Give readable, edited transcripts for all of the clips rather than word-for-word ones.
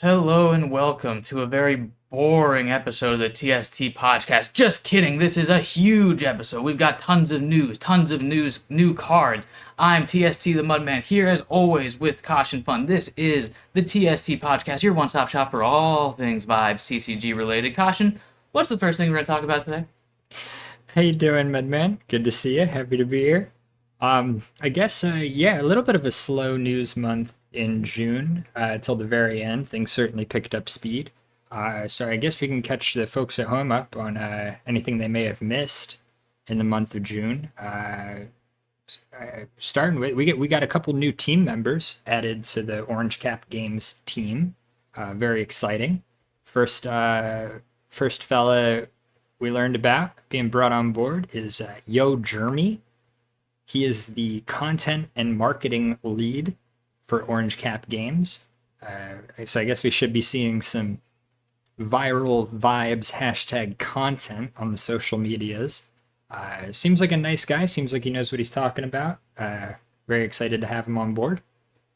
Hello and welcome to a very boring episode of the TST Podgecast. Just kidding, this is a huge episode. We've got tons of news, new cards. I'm TST the Mudman here as always with Caution Fun. This is the TST Podgecast, your one-stop shop for all things Vibes TCG related. Caution, what's the first thing we're going to talk about today? How you doing, Mudman? Good to see you. Happy to be here. I guess, yeah, a little bit of a slow news month in June till the very end. Things certainly picked up speed. So I guess we can catch the folks at home up on anything they may have missed in the month of June. Starting with, we got a couple new team members added to the Orange Cap Games team. Very exciting. First fella we learned about being brought on board is Yo Jeremy. He is the content and marketing lead for Orange Cap Games. So I guess we should be seeing some viral vibes hashtag content on the social medias. Seems like a nice guy. Seems like he knows what he's talking about. Very excited to have him on board.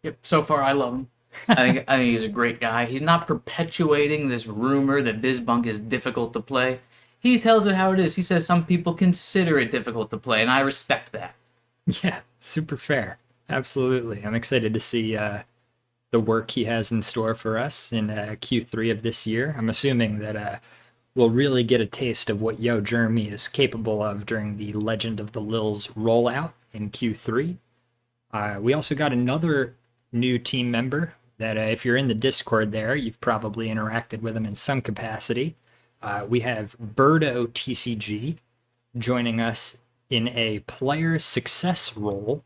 Yep, so far I love him. I think he's a great guy. He's not perpetuating this rumor that BizBunk is difficult to play. He tells it how it is. He says some people consider it difficult to play, and I respect that. Yeah, super fair. Absolutely. I'm excited to see the work he has in store for us in Q3 of this year. I'm assuming that we'll really get a taste of what Yo Jeremy is capable of during the Legend of the Lils rollout in Q3. We also got another new team member that if you're in the Discord there, you've probably interacted with him in some capacity. We have Birdo TCG joining us in a player success role,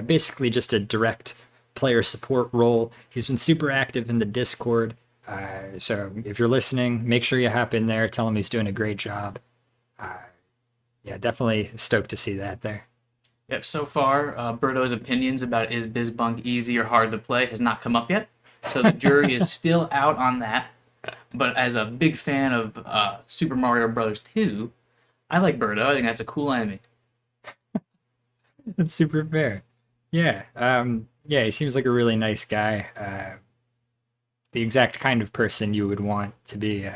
basically just a direct player support role. He's been super active in the Discord, so if you're listening, make sure you hop in there, tell him he's doing a great job. Yeah, definitely stoked to see that there. Yep, so far, Berto's opinions about is BizBunk easy or hard to play has not come up yet, so the jury is still out on that. But as a big fan of Super Mario Bros. 2, I like Birdo. I think that's a cool enemy. That's super fair. Yeah, yeah, he seems like a really nice guy. The exact kind of person you would want to be,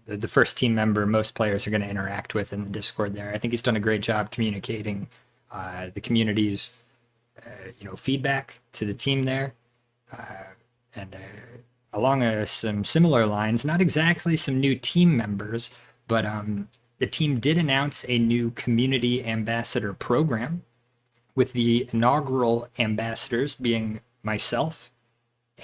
the first team member most players are going to interact with in the Discord there. I think he's done a great job communicating the community's, feedback to the team there. And along some similar lines, not exactly some new team members, but the team did announce a new community ambassador program, with the inaugural ambassadors being myself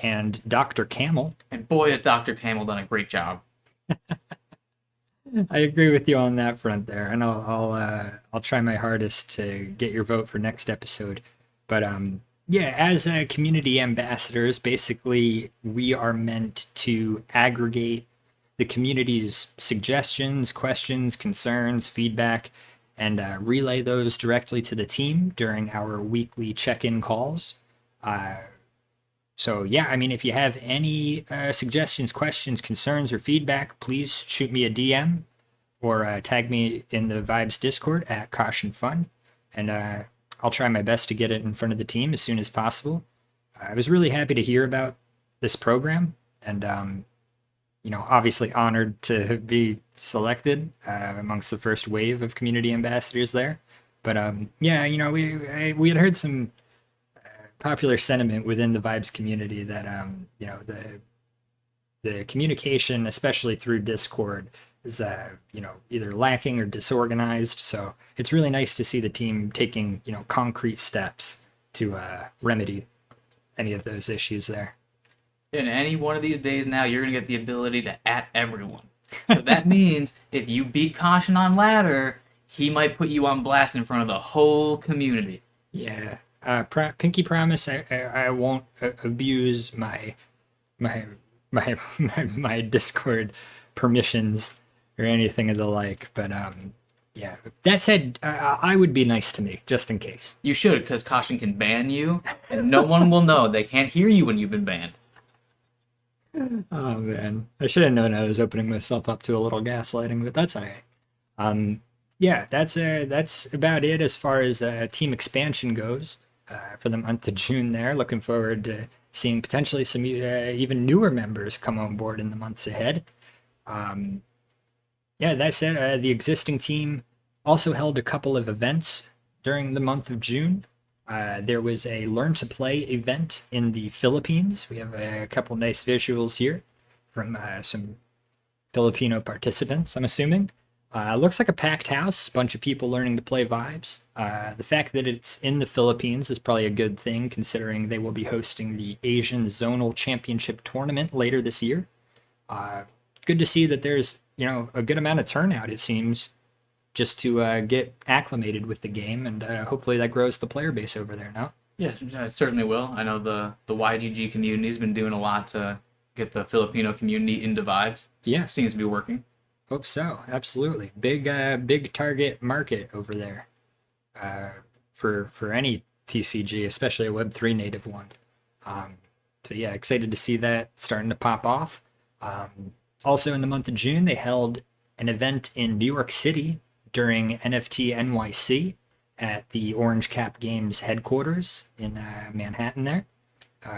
and Dr. Camel. And boy, has Dr. Camel done a great job. I agree with you on that front there, and I'll try my hardest to get your vote for next episode. But yeah, as community ambassadors, basically we are meant to aggregate the community's suggestions, questions, concerns, feedback, and relay those directly to the team during our weekly check-in calls. So yeah, I mean, if you have any suggestions, questions, concerns, or feedback, please shoot me a DM or tag me in the Vibes Discord at Caution Fun, and I'll try my best to get it in front of the team as soon as possible. I was really happy to hear about this program, and obviously honored to be selected amongst the first wave of community ambassadors there. But yeah, we had heard some popular sentiment within the Vibes community that the communication, especially through Discord, is either lacking or disorganized. So it's really nice to see the team taking concrete steps to remedy any of those issues there. In any one of these days now, you're going to get the ability to at everyone. So that means if you beat Caution on ladder, he might put you on blast in front of the whole community. Yeah. Pinky promise, I won't abuse my Discord permissions or anything of the like. But yeah. That said, I would be nice to me just in case. You should, because Caution can ban you, and no one will know. They can't hear you when you've been banned. Oh man, I should have known I was opening myself up to a little gaslighting, but that's all right. Yeah, that's about it as far as team expansion goes for the month of June. There, looking forward to seeing potentially some even newer members come on board in the months ahead. Yeah, that said, the existing team also held a couple of events during the month of June. There was a Learn to Play event in the Philippines. We have a couple nice visuals here from some Filipino participants, I'm assuming. Looks like a packed house, bunch of people learning to play Vibes. The fact that it's in the Philippines is probably a good thing, considering they will be hosting the Asian Zonal Championship Tournament later this year. Good to see that there's, a good amount of turnout, it seems, just to get acclimated with the game, and hopefully that grows the player base over there now. Yeah, it certainly will. I know the YGG community has been doing a lot to get the Filipino community into Vibes. Yeah, Seems to be working. hope so. Absolutely, big target market over there for any TCG, especially a Web3 native one. So yeah, excited to see that starting to pop off. Also in the month of June, they held an event in New York City during NFT NYC at the Orange Cap Games headquarters in Manhattan there.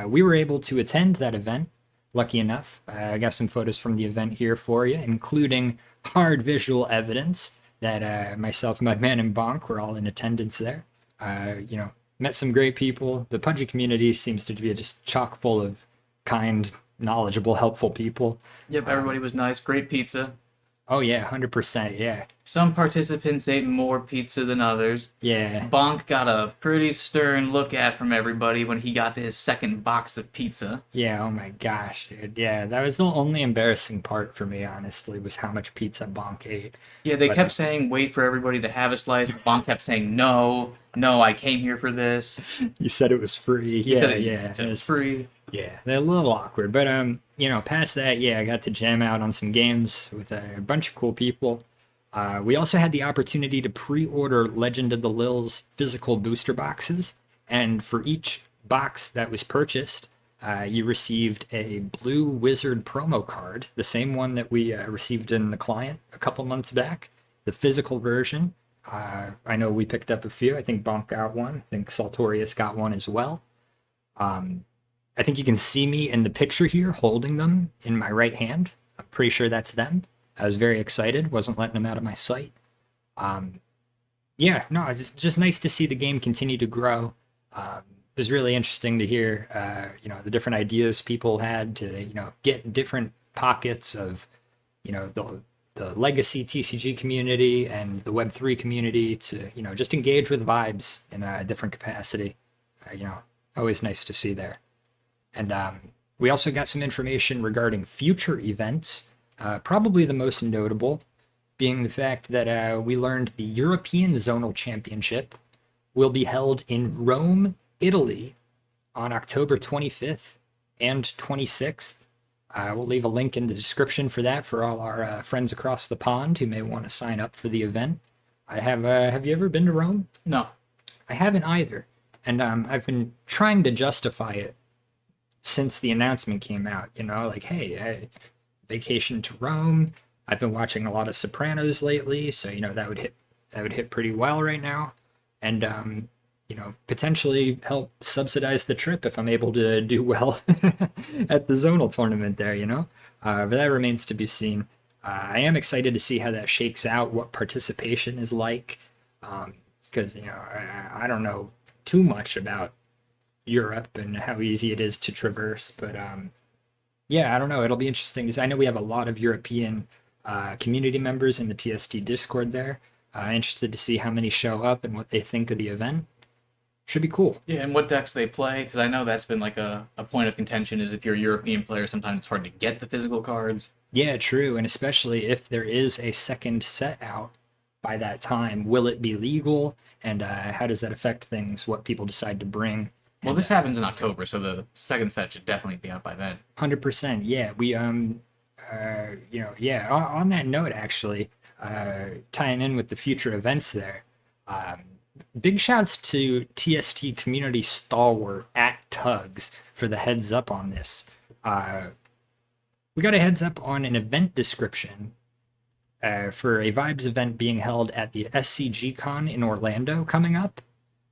We were able to attend that event, lucky enough. I got some photos from the event here for you, including hard visual evidence that myself, Mudman, and Bonk were all in attendance there. Met some great people. The Pudgy community seems to be just chock full of kind, knowledgeable, helpful people. Yep, everybody was nice. Great pizza. Oh yeah, 100%, yeah. Some participants ate more pizza than others. Yeah. Bonk got a pretty stern look at from everybody when he got to his second box of pizza. Yeah, oh my gosh, dude. Yeah, that was the only embarrassing part for me, honestly, was how much pizza Bonk ate. Yeah, they kept saying, wait for everybody to have a slice. Bonk kept saying, no, I came here for this. You said it was free. Yeah, yeah. It was free. Yeah, they're a little awkward. But, past that, yeah, I got to jam out on some games with a bunch of cool people. We also had the opportunity to pre-order Legend of the Lils physical booster boxes. And for each box that was purchased, you received a Blue Wizard promo card, the same one that we received in the client a couple months back, the physical version. I know we picked up a few. I think Bonk got one. I think Saltorius got one as well. I think you can see me in the picture here holding them in my right hand. I'm pretty sure that's them. I was very excited. Wasn't letting them out of my sight. It's just nice to see the game continue to grow. It was really interesting to hear, the different ideas people had to, get different pockets of, the legacy TCG community and the Web3 community to, just engage with Vibes in a different capacity. Always nice to see there. And we also got some information regarding future events, probably the most notable being the fact that we learned the European Zonal Championship will be held in Rome, Italy on October 25th and 26th. We'll leave a link in the description for that for all our friends across the pond who may want to sign up for the event. Have you ever been to Rome? No. I haven't either. And I've been trying to justify it since the announcement came out, hey, vacation to Rome. I've been watching a lot of Sopranos lately, so that would hit pretty well right now, and potentially help subsidize the trip if I'm able to do well at the zonal tournament there, but that remains to be seen. I am excited to see how that shakes out, what participation is like, because I don't know too much about Europe and how easy it is to traverse, but I don't know, it'll be interesting because I know we have a lot of European community members in the TST Discord there. Interested to see how many show up and what they think of the event. Should be cool. Yeah, and what decks they play, because I know that's been like a point of contention is if you're a European player, sometimes it's hard to get the physical cards. Yeah, true, and especially if there is a second set out by that time, will it be legal, and how does that affect things, what people decide to bring? Well, this happens in October, so the second set should definitely be out by then. 100%, yeah. We, on that note, actually, tying in with the future events there, big shouts to TST community stalwart at Tugs for the heads up on this. We got a heads up on an event description for a Vibes event being held at the SCG Con in Orlando coming up.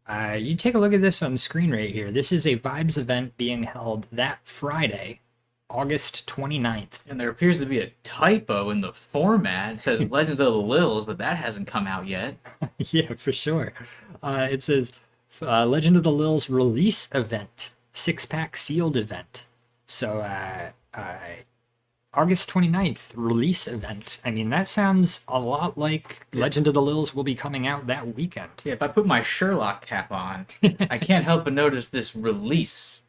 You take a look at this on the screen right here. This is a Vibes event being held that Friday, August 29th. And there appears to be a typo in the format. It says Legends of the Lils, but that hasn't come out yet. Yeah, for sure. It says Legend of the Lils release event, 6-pack sealed event. So, August 29th, release event. I mean, that sounds a lot like Legend of the Lils will be coming out that weekend. Yeah, if I put my Sherlock cap on, I can't help but notice this release,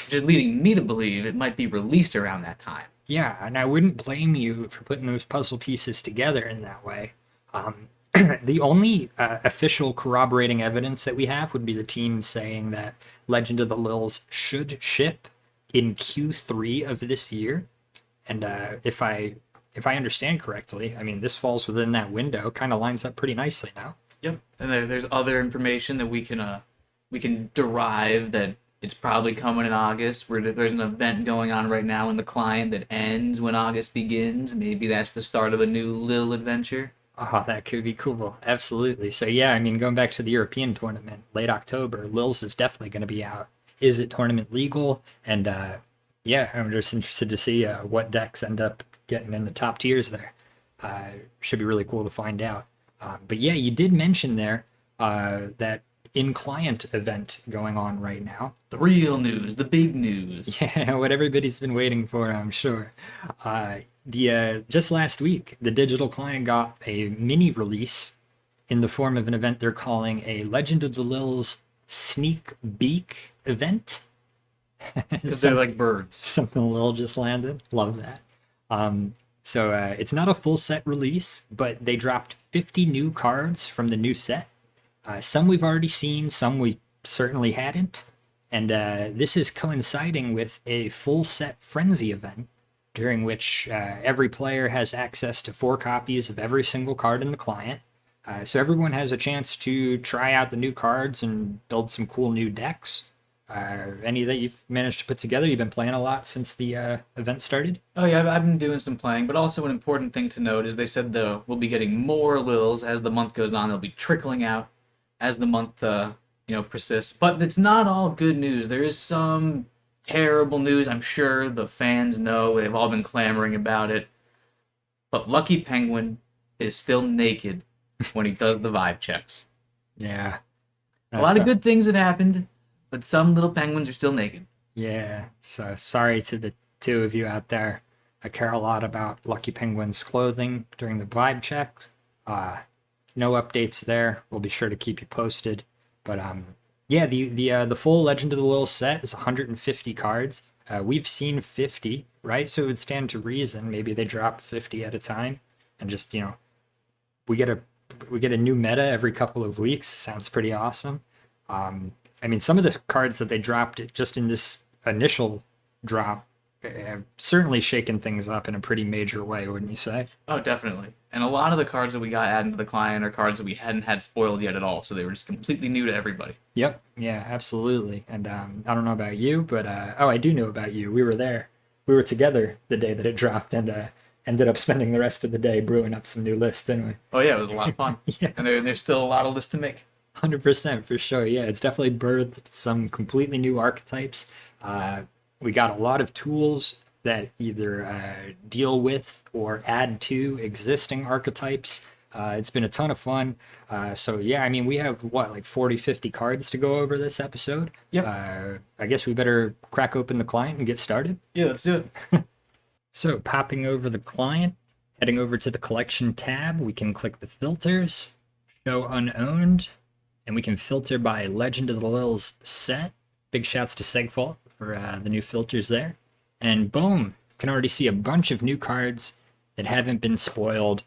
which is leading me to believe it might be released around that time. Yeah, and I wouldn't blame you for putting those puzzle pieces together in that way. The only official corroborating evidence that we have would be the team saying that Legend of the Lils should ship in Q3 of this year. And if I understand correctly, I mean, this falls within that window. Kind of lines up pretty nicely now. Yep, and there's other information that we can derive that it's probably coming in August. Where there's an event going on right now in the client that ends when August begins. Maybe that's the start of a new Lil adventure. Oh, that could be cool. Absolutely. So yeah, I mean, going back to the European tournament, late October, Lils is definitely going to be out. Is it tournament legal? And yeah, I'm just interested to see what decks end up getting in the top tiers there. Should be really cool to find out. But yeah, you did mention there that in-client event going on right now. The real news, the big news. Yeah, what everybody's been waiting for, I'm sure. Just last week, the digital client got a mini release in the form of an event they're calling a Legend of the Lils Sneak Beak event. Because they're like birds. Something Lil just landed. Love that. So it's not a full set release, but they dropped 50 new cards from the new set. Some we've already seen, some we certainly hadn't. And this is coinciding with a full set Frenzy event, during which every player has access to 4 copies of every single card in the client. So everyone has a chance to try out the new cards and build some cool new decks. Any that you've managed to put together? You've been playing a lot since the event started? Oh yeah, I've been doing some playing, but also an important thing to note is they said we'll be getting more Lils as the month goes on. They'll be trickling out as the month persists. But it's not all good news. There is some terrible news. I'm sure the fans know. They've all been clamoring about it. But Lucky Penguin is still naked when he does the vibe checks. Yeah. A lot of good things have happened, but some little penguins are still naked. Yeah, so sorry to the 2 of you out there. I care a lot about Lucky Penguin's clothing during the vibe checks. No updates there. We'll be sure to keep you posted. But yeah, the full Legend of the Lil set is 150 cards. We've seen 50, right? So it would stand to reason maybe they drop 50 at a time, and just we get a new meta every couple of weeks. Sounds pretty awesome. I mean, some of the cards that they dropped just in this initial drop have certainly shaken things up in a pretty major way, wouldn't you say? Oh, definitely. And a lot of the cards that we got added to the client are cards that we hadn't had spoiled yet at all, so they were just completely new to everybody. Yep. Yeah, absolutely. And I don't know about you, but I do know about you. We were there. We were together the day that it dropped, and ended up spending the rest of the day brewing up some new lists, didn't we? Oh yeah, it was a lot of fun. Yeah. And there's still a lot of lists to make. 100% for sure. Yeah, it's definitely birthed some completely new archetypes. We got a lot of tools that either deal with or add to existing archetypes. It's been a ton of fun. So yeah, I mean, we have like 40, 50 cards to go over this episode. Yep. I guess we better crack open the client and get started. Yeah, let's do it. So popping over the client, heading over to the collection tab, we can click the filters, show unowned, and we can filter by Legend of the Lils set. Big shouts to Segfault for the new filters there. And boom, can already see a bunch of new cards that haven't been spoiled.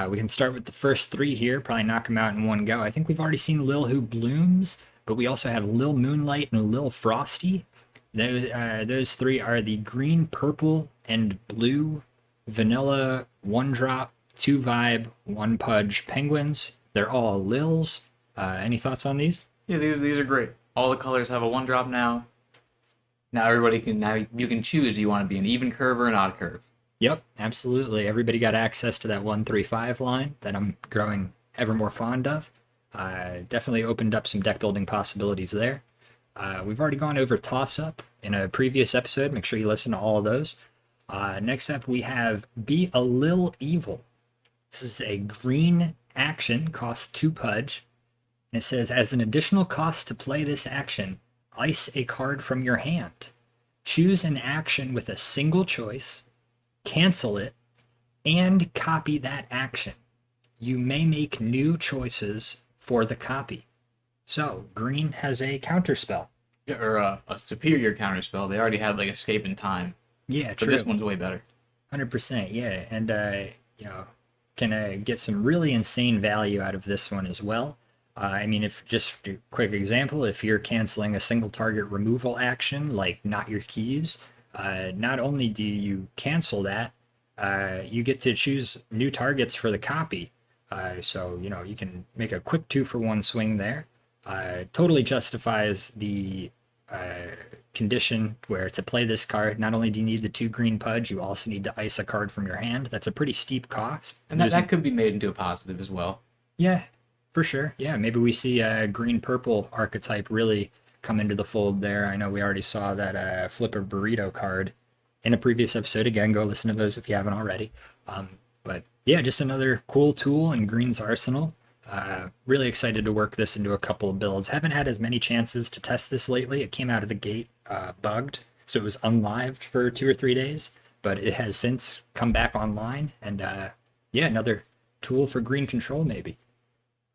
We can start with the first 3 here, probably knock them out in one go. I think we've already seen Lil Who Blooms, but we also have Lil Moonlight and Lil Frosty. Those 3 are the green, purple, and blue vanilla 1-drop, 2-vibe, 1-pudge penguins. They're all Lils. Any thoughts on these? Yeah, these are great. All the colors have a 1-drop now. Now you can choose, do you want to be an even curve or an odd curve? Yep, absolutely. Everybody got access to that 135 line that I'm growing ever more fond of. Definitely opened up some deck building possibilities there. We've already gone over Toss Up in a previous episode. Make sure you listen to all of those. Next up, we have Be a Lil Evil. This is a green action, costs 2 pudge. And it says, as an additional cost to play this action, ice a card from your hand. Choose an action with a single choice, cancel it, and copy that action. You may make new choices for the copy. So, green has a counterspell. Yeah, or a superior counterspell. They already had like Escape in Time, Yeah, but true. this one's way better. 100%, yeah. And, can get some really insane value out of this one as well. I mean, if just a quick example, if you're canceling a single target removal action, like Not Your Keys, not only do you cancel that, you get to choose new targets for the copy. So, you can make a quick 2-for-1 swing there. Totally justifies the condition where to play this card, not only do you need the 2 green pudge, you also need to ice a card from your hand. That's a pretty steep cost. And that could be made into a positive as well. Yeah, for sure. Yeah, maybe we see a green-purple archetype really come into the fold there. I know we already saw that Flipper Burrito card in a previous episode. Again, go listen to those if you haven't already. But yeah, just another cool tool in Green's arsenal. Really excited to work this into a couple of builds. Haven't had as many chances to test this lately. It came out of the gate bugged, so it was unlived for 2 or 3 days, but it has since come back online. And yeah, another tool for green control maybe.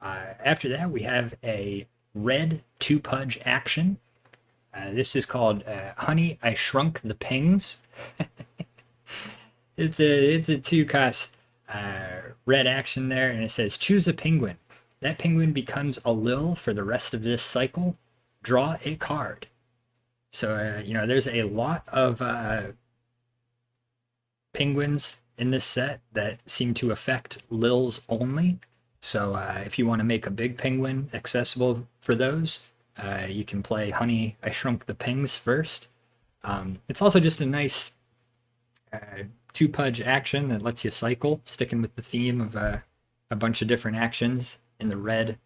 After that, we have a red 2-pudge action. This is called Honey, I Shrunk the Pings. It's a 2-cost red action there, and it says choose a penguin. That penguin becomes a Lil for the rest of this cycle. Draw a card. So, there's a lot of penguins in this set that seem to affect Lils only. So if you want to make a big penguin accessible for those, you can play Honey, I Shrunk the Pings first. It's also just a nice 2-pudge action that lets you cycle, sticking with the theme of a bunch of different actions in the red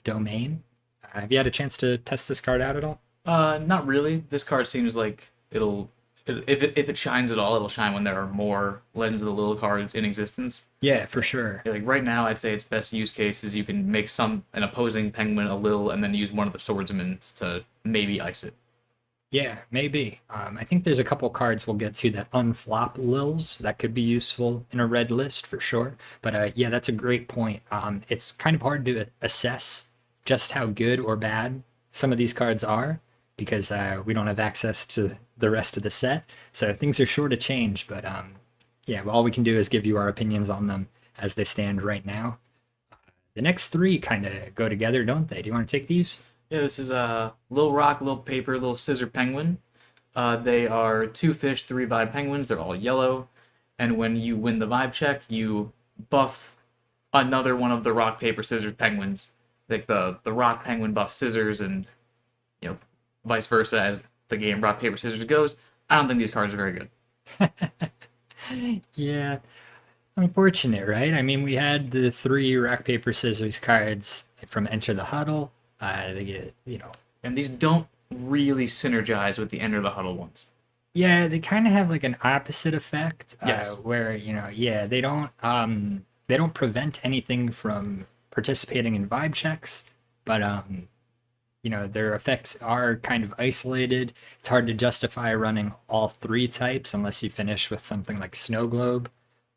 domain. Have you had a chance to test this card out at all? Not really. This card seems like if it shines at all, it'll shine when there are more Legends of the Lil cards in existence. Yeah, for sure. Like right now, I'd say its best use case is you can make an opposing penguin a Lil and then use one of the swordsmen to maybe ice it. Yeah, maybe. I think there's a couple cards we'll get to that unflop Lils that could be useful in a red list for sure. But yeah, that's a great point. It's kind of hard to assess just how good or bad some of these cards are because we don't have access to the rest of the set. So things are sure to change. But yeah, all we can do is give you our opinions on them as they stand right now. The next 3 kind of go together, don't they? Do you want to take these? Yeah, this is a Lil Rock, Lil Paper, Lil Scissor Penguin. They are 2 fish, 3 vibe penguins. They're all yellow. And when you win the vibe check, you buff another one of the rock, paper, scissors penguins. Like the rock penguin buffs scissors and, vice versa as the game rock, paper, scissors goes. I don't think these cards are very good. Yeah, unfortunate, right? I mean, we had the 3 rock, paper, scissors cards from Enter the Huddle. They get, And these don't really synergize with the Enter the Huddle ones. Yeah, they kind of have like an opposite effect. Yes. Where, they don't prevent anything from participating in vibe checks, but their effects are kind of isolated. It's hard to justify running all 3 types unless you finish with something like Snow Globe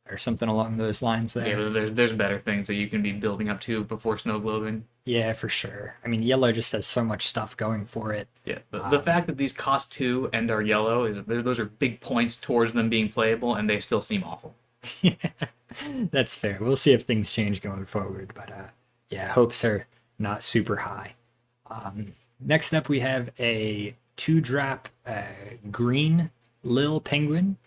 or something along those lines there. Yeah, there's better things that you can be building up to before snow globing. Yeah, for sure. I mean, yellow just has so much stuff going for it. Yeah, the fact that these cost 2 and are yellow those are big points towards them being playable, and they still seem awful. Yeah, that's fair. We'll see if things change going forward, but yeah, hopes are not super high. Next up, we have a 2-drop green Lil Penguin.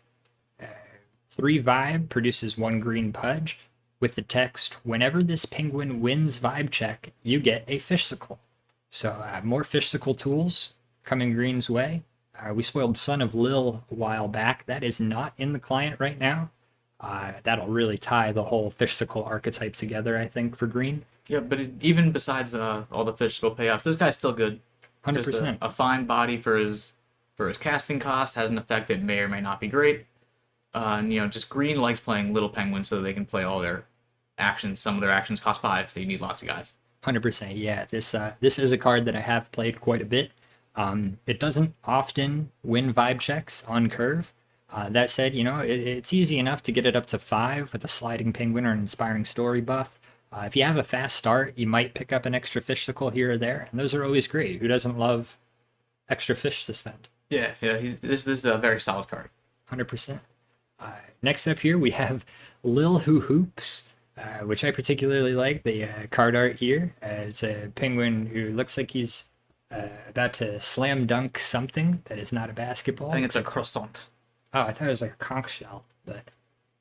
3 vibe, produces 1 green pudge. With the text, whenever this penguin wins vibe check, you get a fishsicle. So more fishsicle tools coming green's way. We spoiled Son of Lil a while back. That is not in the client right now. That'll really tie the whole Fishsicle archetype together, I think, for green. Yeah, but even besides all the physical payoffs, this guy's still good. Just 100%. a fine body for his casting cost. Has an effect that may or may not be great. And, just green likes playing little penguins so they can play all their actions. Some of their actions cost 5, so you need lots of guys. 100%. Yeah, this is a card that I have played quite a bit. It doesn't often win vibe checks on curve. That said, it's easy enough to get it up to 5 with a sliding penguin or an inspiring story buff. If you have a fast start, you might pick up an extra Fishsicle here or there, and those are always great. Who doesn't love extra fish to spend? Yeah, this is a very solid card. 100%. Next up here, we have Lil Who Hoops, which I particularly like. The card art here. It's a penguin who looks like he's about to slam dunk something that is not a basketball. I think it's a croissant. Oh, I thought it was like a conch shell, but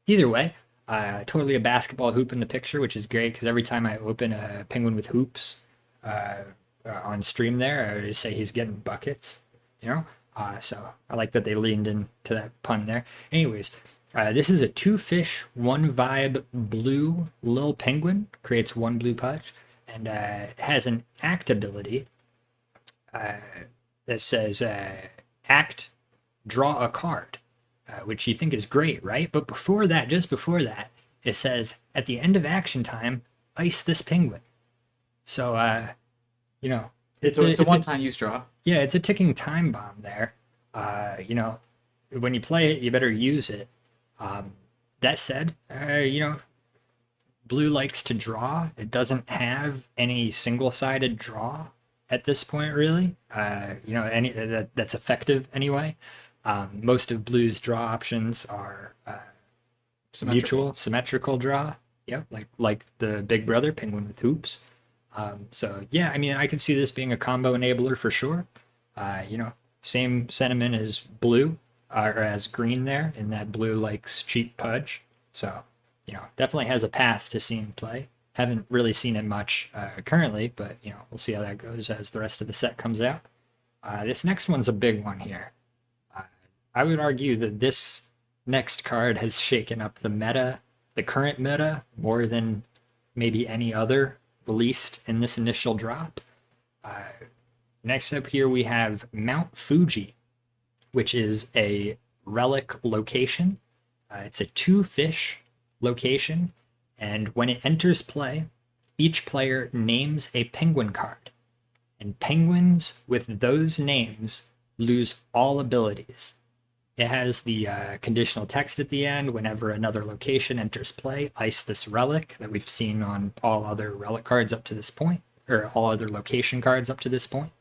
either way, totally a basketball hoop in the picture, which is great because every time I open a penguin with hoops on stream there, I would say he's getting buckets, so I like that they leaned into that pun there. Anyways, this is a 2-fish, 1-vibe blue Lil Penguin, creates 1 blue pudge, and has an act ability that says act, draw a card. Which you think is great, right? But just before that, it says, at the end of action time, ice this penguin. So, It's a one-time use draw. Yeah, it's a ticking time bomb there. When you play it, you better use it. That said, blue likes to draw. It doesn't have any single-sided draw at this point, really. That's effective anyway. Most of blue's draw options are mutual, symmetrical draw. Yep, like the Big Brother penguin with hoops. I can see this being a combo enabler for sure. Same sentiment as blue or as green there, in that blue likes cheap pudge. So, definitely has a path to seeing play. Haven't really seen it much currently, but we'll see how that goes as the rest of the set comes out. This next one's a big one here. I would argue that this next card has shaken up the current meta, more than maybe any other released in this initial drop. Next up here, we have Mount Fuji, which is a relic location. It's a 2-fish location, and when it enters play, each player names a penguin card, and penguins with those names lose all abilities. It has the conditional text at the end. Whenever another location enters play, ice this relic that we've seen on all other relic cards up to this point, or all other location cards up to this point.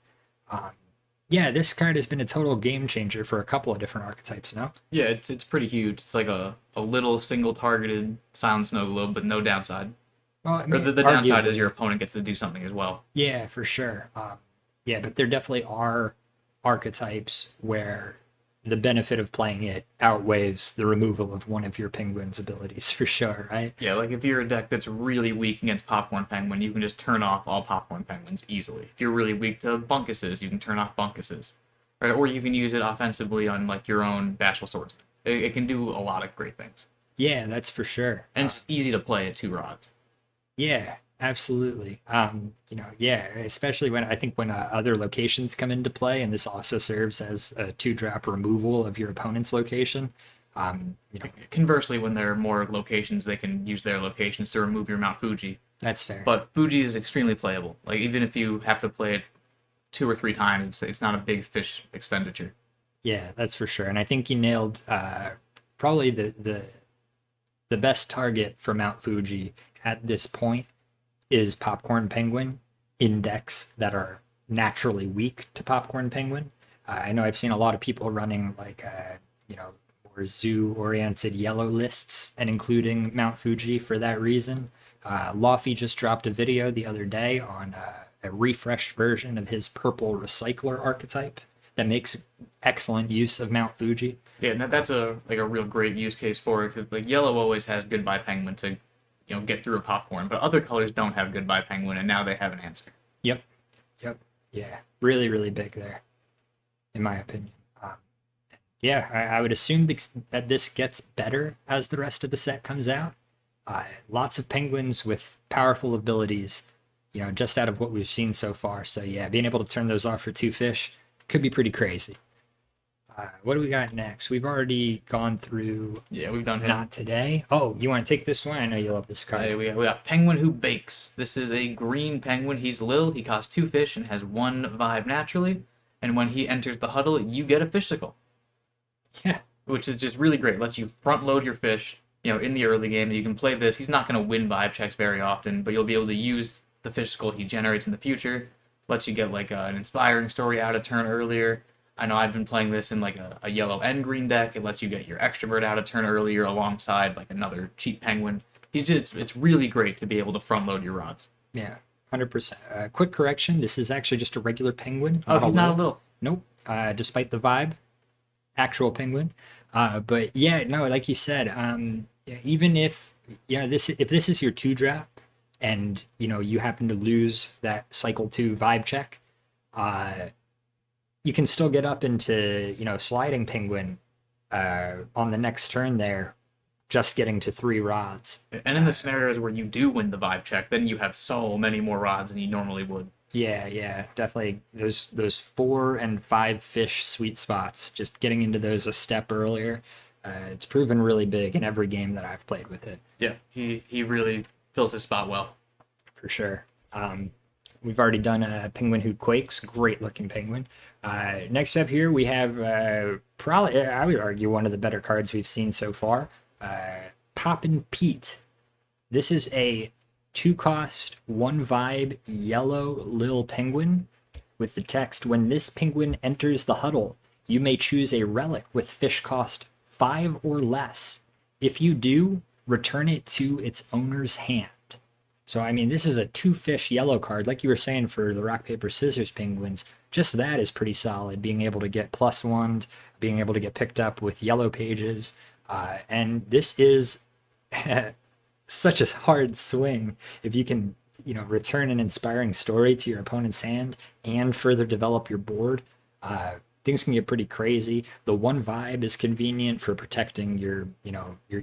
This card has been a total game changer for a couple of different archetypes now. Yeah, it's pretty huge. It's like a little single targeted silent snow globe, but no downside. Well, the downside is your opponent gets to do something as well. Yeah, for sure. But there definitely are archetypes where the benefit of playing it outweighs the removal of one of your penguin's abilities, for sure, right? Yeah, like if you're a deck that's really weak against Popcorn Penguin, you can just turn off all Popcorn Penguins easily. If you're really weak to Bunkuses, you can turn off Bunkuses. Right? Or you can use it offensively on like your own Bashful Swordsman. It can do a lot of great things. Yeah, that's for sure. And it's easy to play at 2 rods. Yeah, absolutely. Especially when other locations come into play, and this also serves as a 2-drop removal of your opponent's location. Conversely, when there are more locations, they can use their locations to remove your Mount Fuji. That's fair. But Fuji is extremely playable. Like even if you have to play it 2 or 3 times, it's not a big fish expenditure. Yeah, that's for sure. And I think you nailed probably the best target for Mount Fuji at this point is Popcorn Penguin in decks that are naturally weak to Popcorn Penguin. I know I've seen a lot of people running more zoo-oriented yellow lists and including Mount Fuji for that reason. Lofty just dropped a video the other day on a refreshed version of his purple recycler archetype that makes excellent use of Mount Fuji. Yeah, that's a real great use case for it, because like yellow always has Goodbye Penguin to get through a popcorn, but other colors don't have Goodbye Penguin, and now they have an answer. Yep. Yeah, really, really big there, in my opinion. Yeah, I would assume that this gets better as the rest of the set comes out. Lots of penguins with powerful abilities, just out of what we've seen so far. So yeah, being able to turn those off for 2 fish could be pretty crazy. What do we got next? We've already gone through. Yeah, we've done him. Not today. Oh, you want to take this one? I know you love this card. We got Penguin Who Bakes. This is a green penguin. He's Lil. He costs 2 fish and has 1 vibe naturally. And when he enters the huddle, you get a fishsicle. Yeah. Which is just really great. Lets you front load your fish, in the early game. You can play this. He's not going to win vibe checks very often, but you'll be able to use the fishsicle he generates in the future. Lets you get like an inspiring story out a turn earlier. I know I've been playing this in like a yellow and green deck. It lets you get your extrovert out a turn earlier alongside like another cheap penguin. It's really great to be able to front load your rods. Yeah, 100%. Quick correction: this is actually just a regular penguin. Oh, he's not a little. Nope. Despite the vibe, actual penguin. But yeah, no, like you said, even if if this is your 2 drop, and you happen to lose that cycle 2 vibe check, you can still get up into sliding penguin on the next turn there, just getting to 3 rods. And in the scenarios where you do win the vibe check, then you have so many more rods than you normally would. Yeah, definitely those 4 and 5 fish sweet spots. Just getting into those a step earlier. It's proven really big in every game that I've played with it. Yeah, he really fills his spot well. For sure. We've already done a Penguin Who Quakes. Great looking penguin. Next up here, we have probably, I would argue, one of the better cards we've seen so far. Poppin' Pete. This is a 2-cost, 1 vibe, yellow Lil Penguin with the text, when this penguin enters the huddle, you may choose a relic with fish cost 5 or less. If you do, return it to its owner's hand. So, I mean, this is a 2-fish yellow card. Like you were saying for the rock, paper, scissors penguins, just that is pretty solid. Being able to get +1, being able to get picked up with yellow pages. And this is such a hard swing. If you can, return an inspiring story to your opponent's hand and further develop your board, things can get pretty crazy. The 1 vibe is convenient for protecting your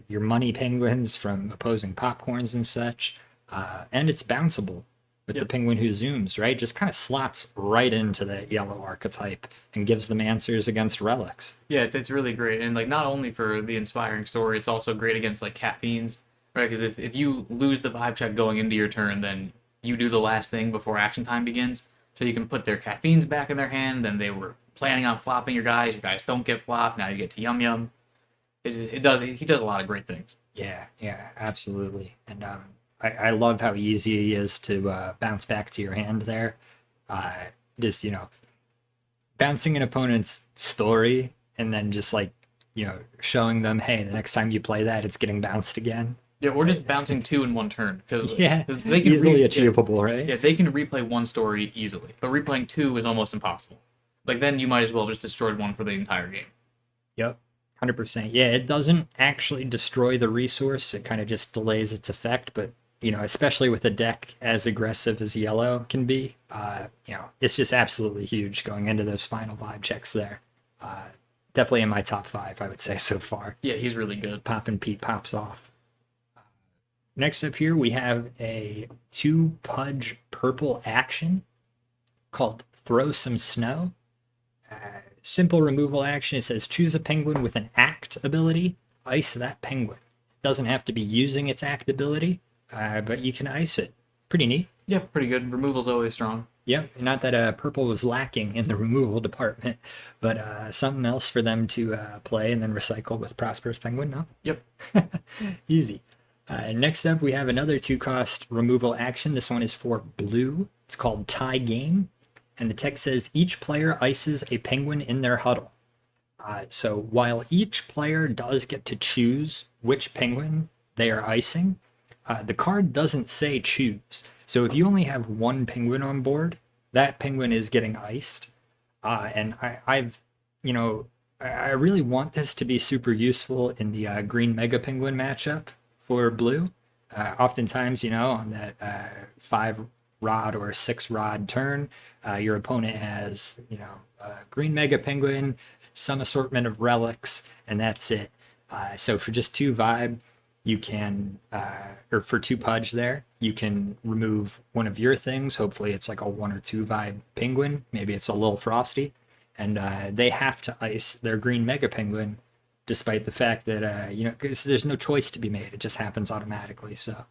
money penguins from opposing popcorns and such. And it's bounceable with the penguin who zooms, right? Just kind of slots right into that yellow archetype and gives them answers against relics. Yeah, it's really great. And like not only for the inspiring story, it's also great against like caffeines, right? Because if you lose the vibe check going into your turn, then you do the last thing before action time begins. So you can put their caffeines back in their hand, then they were planning on flopping your guys don't get flopped, now you get to Yum Yum. He does a lot of great things. Yeah, absolutely. And I love how easy he is to bounce back to your hand there. Just, bouncing an opponent's story and then just like, showing them, hey, the next time you play that, it's getting bounced again. Yeah, or just bouncing 2 in one turn. Cause they can easily achievable, right? Yeah, they can replay 1 story easily, but replaying 2 is almost impossible. Like, then you might as well just destroy 1 for the entire game. Yep. 100%. Yeah, it doesn't actually destroy the resource. It kind of just delays its effect, but especially with a deck as aggressive as yellow can be, it's just absolutely huge going into those final vibe checks there. Definitely in my top 5, I would say, so far. Yeah, he's really good. Poppin' Pete pops off. Next up here, we have a 2 Pudge purple action called Throw Some Snow. Simple removal action. It says choose a penguin with an act ability, ice that penguin. It doesn't have to be using its act ability. But you can ice it. Pretty neat. Yeah, pretty good. Removal's always strong. Yep, not that purple was lacking in the removal department, but something else for them to play and then recycle with Prosperous Penguin, no? Yep. Easy. Next up, we have another 2-cost removal action. This one is for blue. It's called Tie Game, and the text says each player ices a penguin in their huddle. So while each player does get to choose which penguin they are icing, the card doesn't say choose. So if you only have 1 penguin on board, that penguin is getting iced. And I really want this to be super useful in the green mega penguin matchup for blue. Oftentimes, on that 5 rod or 6 rod turn, your opponent has, a green mega penguin, some assortment of relics, and that's it. So for just 2 vibe, you can, or for 2 pudge there, you can remove one of your things. Hopefully it's like a 1 or 2 vibe penguin. Maybe it's a little frosty. And they have to ice their green mega penguin, despite the fact that, because there's no choice to be made. It just happens automatically. So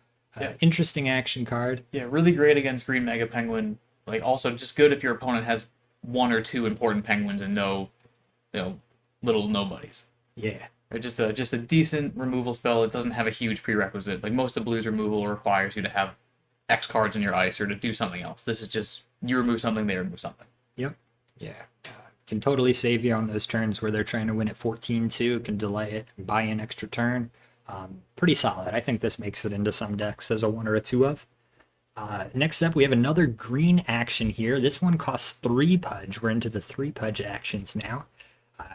interesting action card. Yeah, really great against green mega penguin. Like also just good if your opponent has 1 or 2 important penguins and no, little nobodies. Yeah. Or just a decent removal spell. It doesn't have a huge prerequisite. Like most of Blue's removal requires you to have X cards in your ice or to do something else. This is just you remove something, they remove something. Yep. Yeah. Can totally save you on those turns where they're trying to win at 14-2. Can delay it, buy an extra turn. Pretty solid. I think this makes it into some decks as a 1 or a 2 of. Next up, we have another green action here. This one costs 3 pudge. We're into the 3 pudge actions now.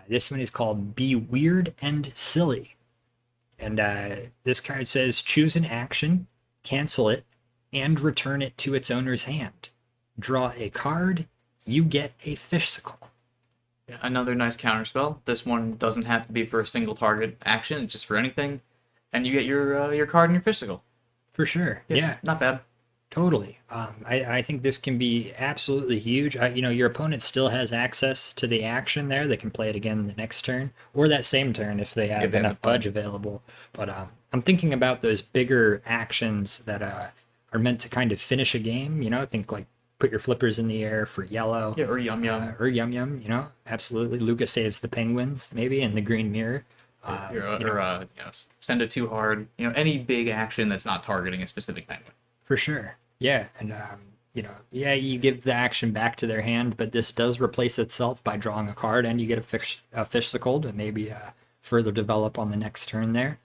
This one is called Be Weird and Silly. And this card says choose an action, cancel it, and return it to its owner's hand. Draw a card, you get a fishsicle. Yeah, another nice counterspell. This one doesn't have to be for a single target action, it's just for anything. And you get your card and your fishsicle. For sure. Yeah. Not bad. Totally. I think this can be absolutely huge. Your opponent still has access to the action there. They can play it again the next turn or that same turn if they have enough pudge available. But I'm thinking about those bigger actions that are meant to kind of finish a game. Think like put your flippers in the air for yellow. Yeah, or Yum Yum. Or Yum Yum, absolutely. Luca saves the penguins, maybe, in the green mirror. Send it too hard. Any big action that's not targeting a specific penguin. For sure. Yeah, and you give the action back to their hand, but this does replace itself by drawing a card, and you get a fishsicle to maybe further develop on the next turn there.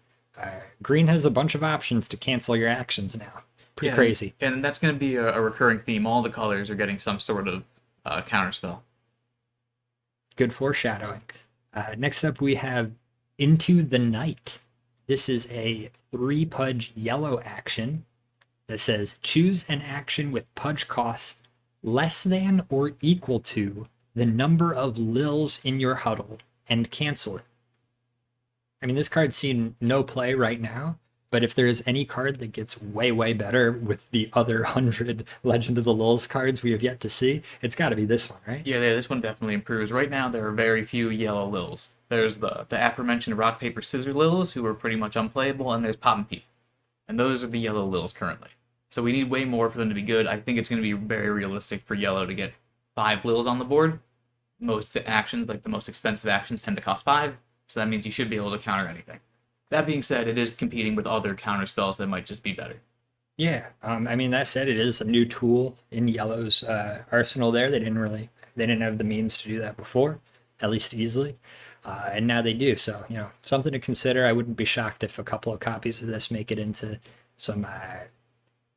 Green has a bunch of options to cancel your actions now. Pretty crazy. And that's going to be a recurring theme. All the colors are getting some sort of counterspell. Good foreshadowing. Next up, we have Into the Night. This is a 3 pudge yellow action that says choose an action with pudge cost less than or equal to the number of Lils in your huddle and cancel it. I mean, this card's seen no play right now, but if there is any card that gets way, way better with the other 100 Legend of the Lils cards we have yet to see, it's got to be this one, right? Yeah, this one definitely improves. Right now, there are very few yellow Lils. There's the aforementioned rock, paper, scissors Lils, who are pretty much unplayable, and there's Pop and Peep. And those are the yellow Lils currently. So we need way more for them to be good. I think it's going to be very realistic for yellow to get 5 Lils on the board. Most actions, like the most expensive actions, tend to cost 5, so that means you should be able to counter anything. That being said, it is competing with other counter spells that might just be better. Yeah, that said, it is a new tool in Yellow's arsenal there. They didn't have the means to do that before, at least easily. And now they do, so, something to consider. I wouldn't be shocked if a couple of copies of this make it into some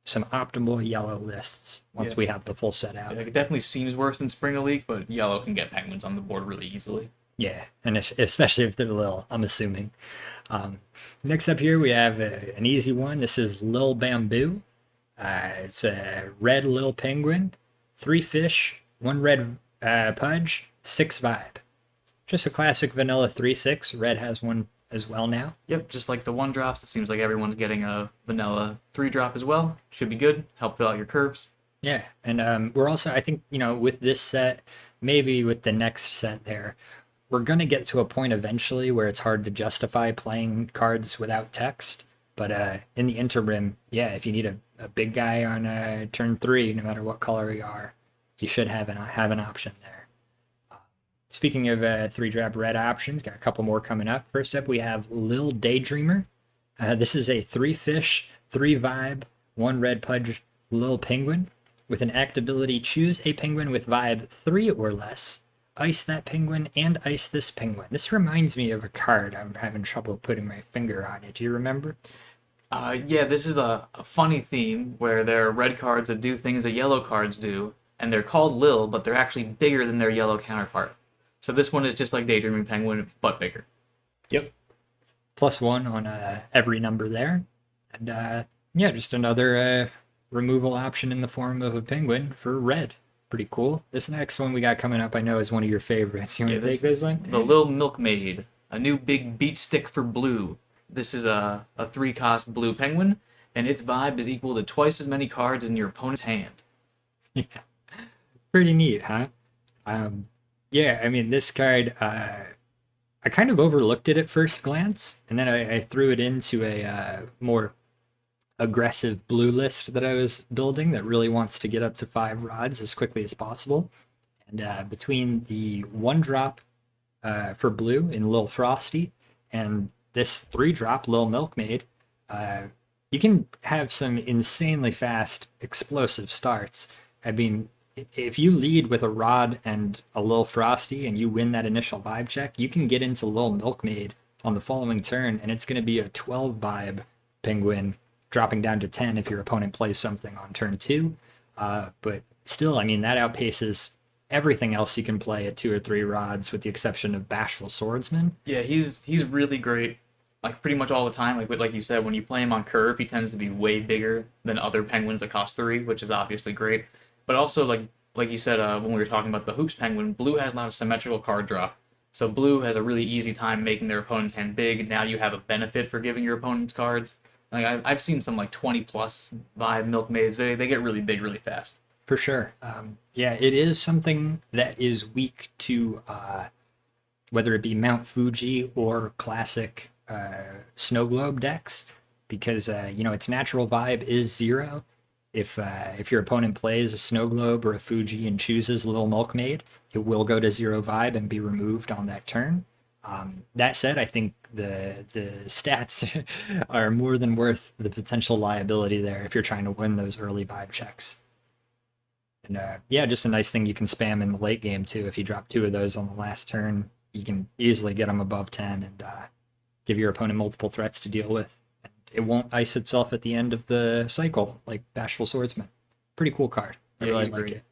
optimal yellow lists once we have the full set out. Yeah, it definitely seems worse than Spring Elite, but yellow can get penguins on the board really easily. Yeah, and especially if they're Lil, I'm assuming. Next up here, we have an easy one. This is Lil Bamboo. It's a red Lil Penguin, 3 fish, 1 red pudge, 6 vibe. Just a classic vanilla 3/6. Red has one as well now. Yep, just like the 1-drops, it seems like everyone's getting a vanilla 3-drop as well. Should be good. Help fill out your curves. Yeah, and we're also, I think, with this set, maybe with the next set there, we're going to get to a point eventually where it's hard to justify playing cards without text. But in the interim, yeah, if you need a big guy on turn 3, no matter what color you are, you should have an option there. Speaking of 3-drop red options, got a couple more coming up. First up, we have Lil Daydreamer. This is a 3 fish, 3 vibe, 1 red pudge Lil Penguin. With an act ability, choose a penguin with vibe 3 or less. Ice that penguin and ice this penguin. This reminds me of a card. I'm having trouble putting my finger on it. Do you remember? Yeah, this is a funny theme where there are red cards that do things that yellow cards do, and they're called Lil, but they're actually bigger than their yellow counterpart. So this one is just like Daydreaming Penguin, but bigger. Yep. +1 on every number there. And just another removal option in the form of a penguin for red. Pretty cool. This next one we got coming up, I know, is one of your favorites. You Yeah, want to take this this one? the Lil Milkmaid, a new big beat stick for blue. This is a 3-cost blue penguin, and its vibe is equal to twice as many cards in your opponent's hand. Yeah, pretty neat, huh? Um, yeah, I mean, this card, I kind of overlooked it at first glance, and then I threw it into a more aggressive blue list that I was building that really wants to get up to 5 rods as quickly as possible. And between the 1-drop for blue in Lil Frosty and this 3-drop Lil Milkmaid, uh, you can have some insanely fast, explosive starts. I mean, if you lead with a Rod and a Lil Frosty and you win that initial vibe check, you can get into Lil Milkmaid on the following turn, and it's going to be a 12 vibe penguin, dropping down to 10 if your opponent plays something on turn 2. But still, I mean, that outpaces everything else you can play at 2 or 3 rods, with the exception of Bashful Swordsman. Yeah, he's really great. Like pretty much all the time. Like you said, when you play him on curve, he tends to be way bigger than other penguins that cost 3, which is obviously great. But also like you said when we were talking about the hoops penguin, blue has not a symmetrical card draw. So blue has a really easy time making their opponent's hand big. Now you have a benefit for giving your opponent's cards. Like I've seen some like 20 plus vibe milkmaids. They get really big really fast. For sure. Yeah, it is something that is weak to whether it be Mount Fuji or classic snow globe decks, because its natural vibe is 0. If your opponent plays a snow globe or a Fuji and chooses Little Milkmaid, it will go to 0 vibe and be removed on that turn. That said, I think the stats are more than worth the potential liability there if you're trying to win those early vibe checks. And yeah, just a nice thing you can spam in the late game too. If you drop 2 of those on the last turn, you can easily get them above 10 and give your opponent multiple threats to deal with. And it won't ice itself at the end of the cycle like Bashful Swordsman. Pretty cool card. I really like it.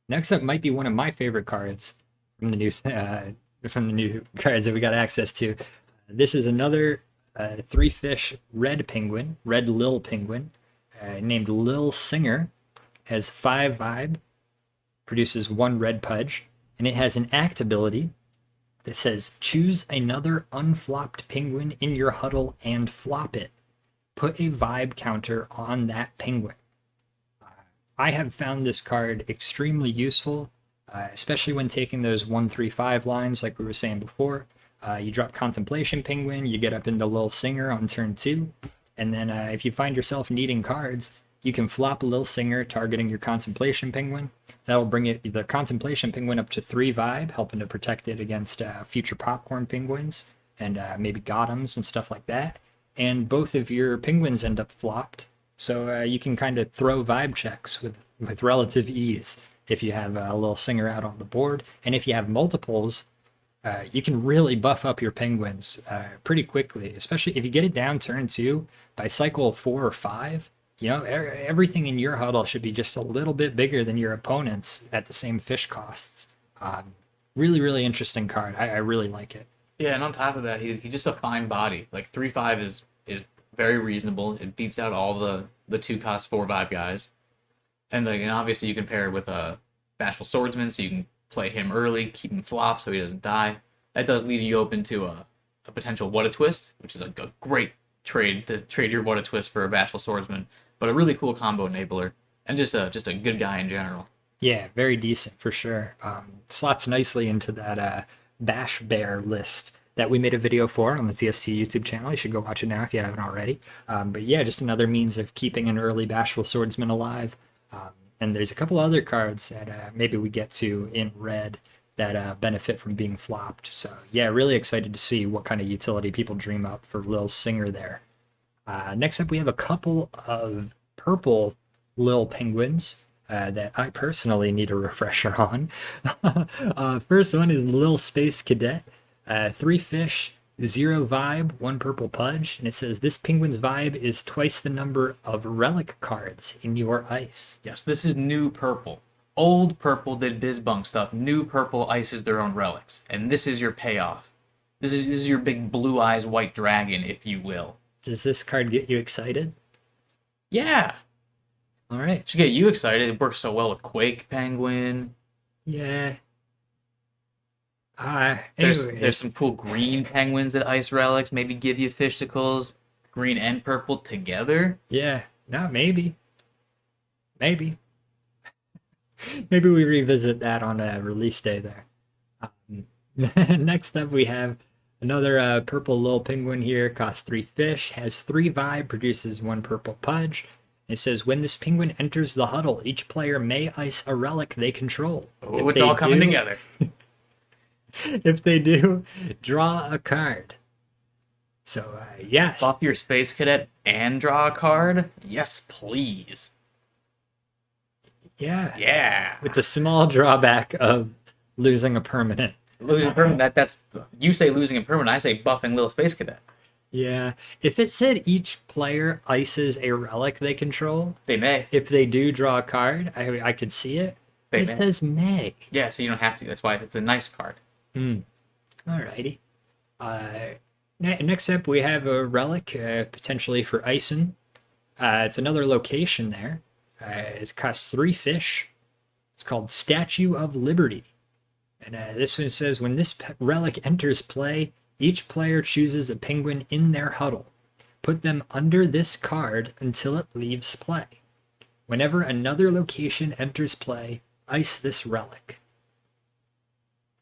Next up might be one of my favorite cards from the new cards that we got access to. This is another 3-fish red penguin, red Lil penguin, named Lil Singer. Has 5 vibe, produces 1 red pudge, and it has an act ability that says choose another unflopped penguin in your huddle and flop it. Put a vibe counter on that penguin. I have found this card extremely useful, especially when taking those 1-3-5 lines like we were saying before. You drop Contemplation Penguin, you get up into Lil Singer on turn 2, and then if you find yourself needing cards, you can flop Lil Singer targeting your Contemplation Penguin. That'll bring the Contemplation Penguin up to 3 vibe, helping to protect it against future Popcorn Penguins and maybe Gothams and stuff like that. And both of your penguins end up flopped, so you can kind of throw vibe checks with relative ease if you have a Lil Singer out on the board. And if you have multiples, you can really buff up your penguins pretty quickly, especially if you get it down turn 2 by cycle 4 or 5. Everything in your huddle should be just a little bit bigger than your opponent's at the same fish costs. Really, really interesting card. I really like it. Yeah, and on top of that, he's just a fine body. Like 3-5 is very reasonable. It beats out all the 2-cost 4 vibe guys. And obviously you can pair it with a Bashful Swordsman, so you can play him early, keep him flop so he doesn't die. That does leave you open to a potential What a Twist, which is a great trade to trade your What a Twist for a Bashful Swordsman. But a really cool combo enabler, and just a good guy in general. Yeah, very decent for sure. Slots nicely into that Bash Bear list that we made a video for on the TST YouTube channel. You should go watch it now if you haven't already. But yeah, just another means of keeping an early Bashful Swordsman alive. And there's a couple other cards that maybe we get to in red that benefit from being flopped. So yeah, really excited to see what kind of utility people dream up for Lil Singer there. Next up, we have a couple of purple Lil Penguins that I personally need a refresher on. First one is Lil Space Cadet, 3-fish, 0 vibe, 1 purple pudge, and it says this penguin's vibe is twice the number of relic cards in your ice. Yes, this is new purple. Old purple did Bizbunk stuff. New purple ices their own relics, and this is your payoff. This is your big blue eyes white dragon, if you will. Does this card get you excited? Yeah. All right. Should get you excited. It works so well with Quake Penguin. Yeah. There's Anyways, some cool green penguins that ice relics maybe give you fishicles, green and purple together. yeah. No, maybe. Maybe. Maybe we revisit that on a release day there. Um, next up, we have another purple little penguin here. Costs 3 fish, has 3 vibe, produces 1 purple pudge. It says when this penguin enters the huddle, each player may ice a relic they control. Oh, it's all coming together. If they do, draw a card. So, yes. Buff your space cadet and draw a card? Yes, please. Yeah. Yeah. With the small drawback of losing a permanent. Losing a permanent, that's you say losing a permanent, I say buffing little space cadet. Yeah. If it said each player ices a relic they control, They may. if they do draw a card, I could see it. They It may. says may. Yeah, so you don't have to. That's why it's a nice card. Alrighty. Next up, we have a relic, potentially for Ison. It's another location there. It costs 3 fish. It's called Statue of Liberty. And this one says when this relic enters play, each player chooses a penguin in their huddle. Put them under this card until it leaves play. Whenever another location enters play, ice this relic.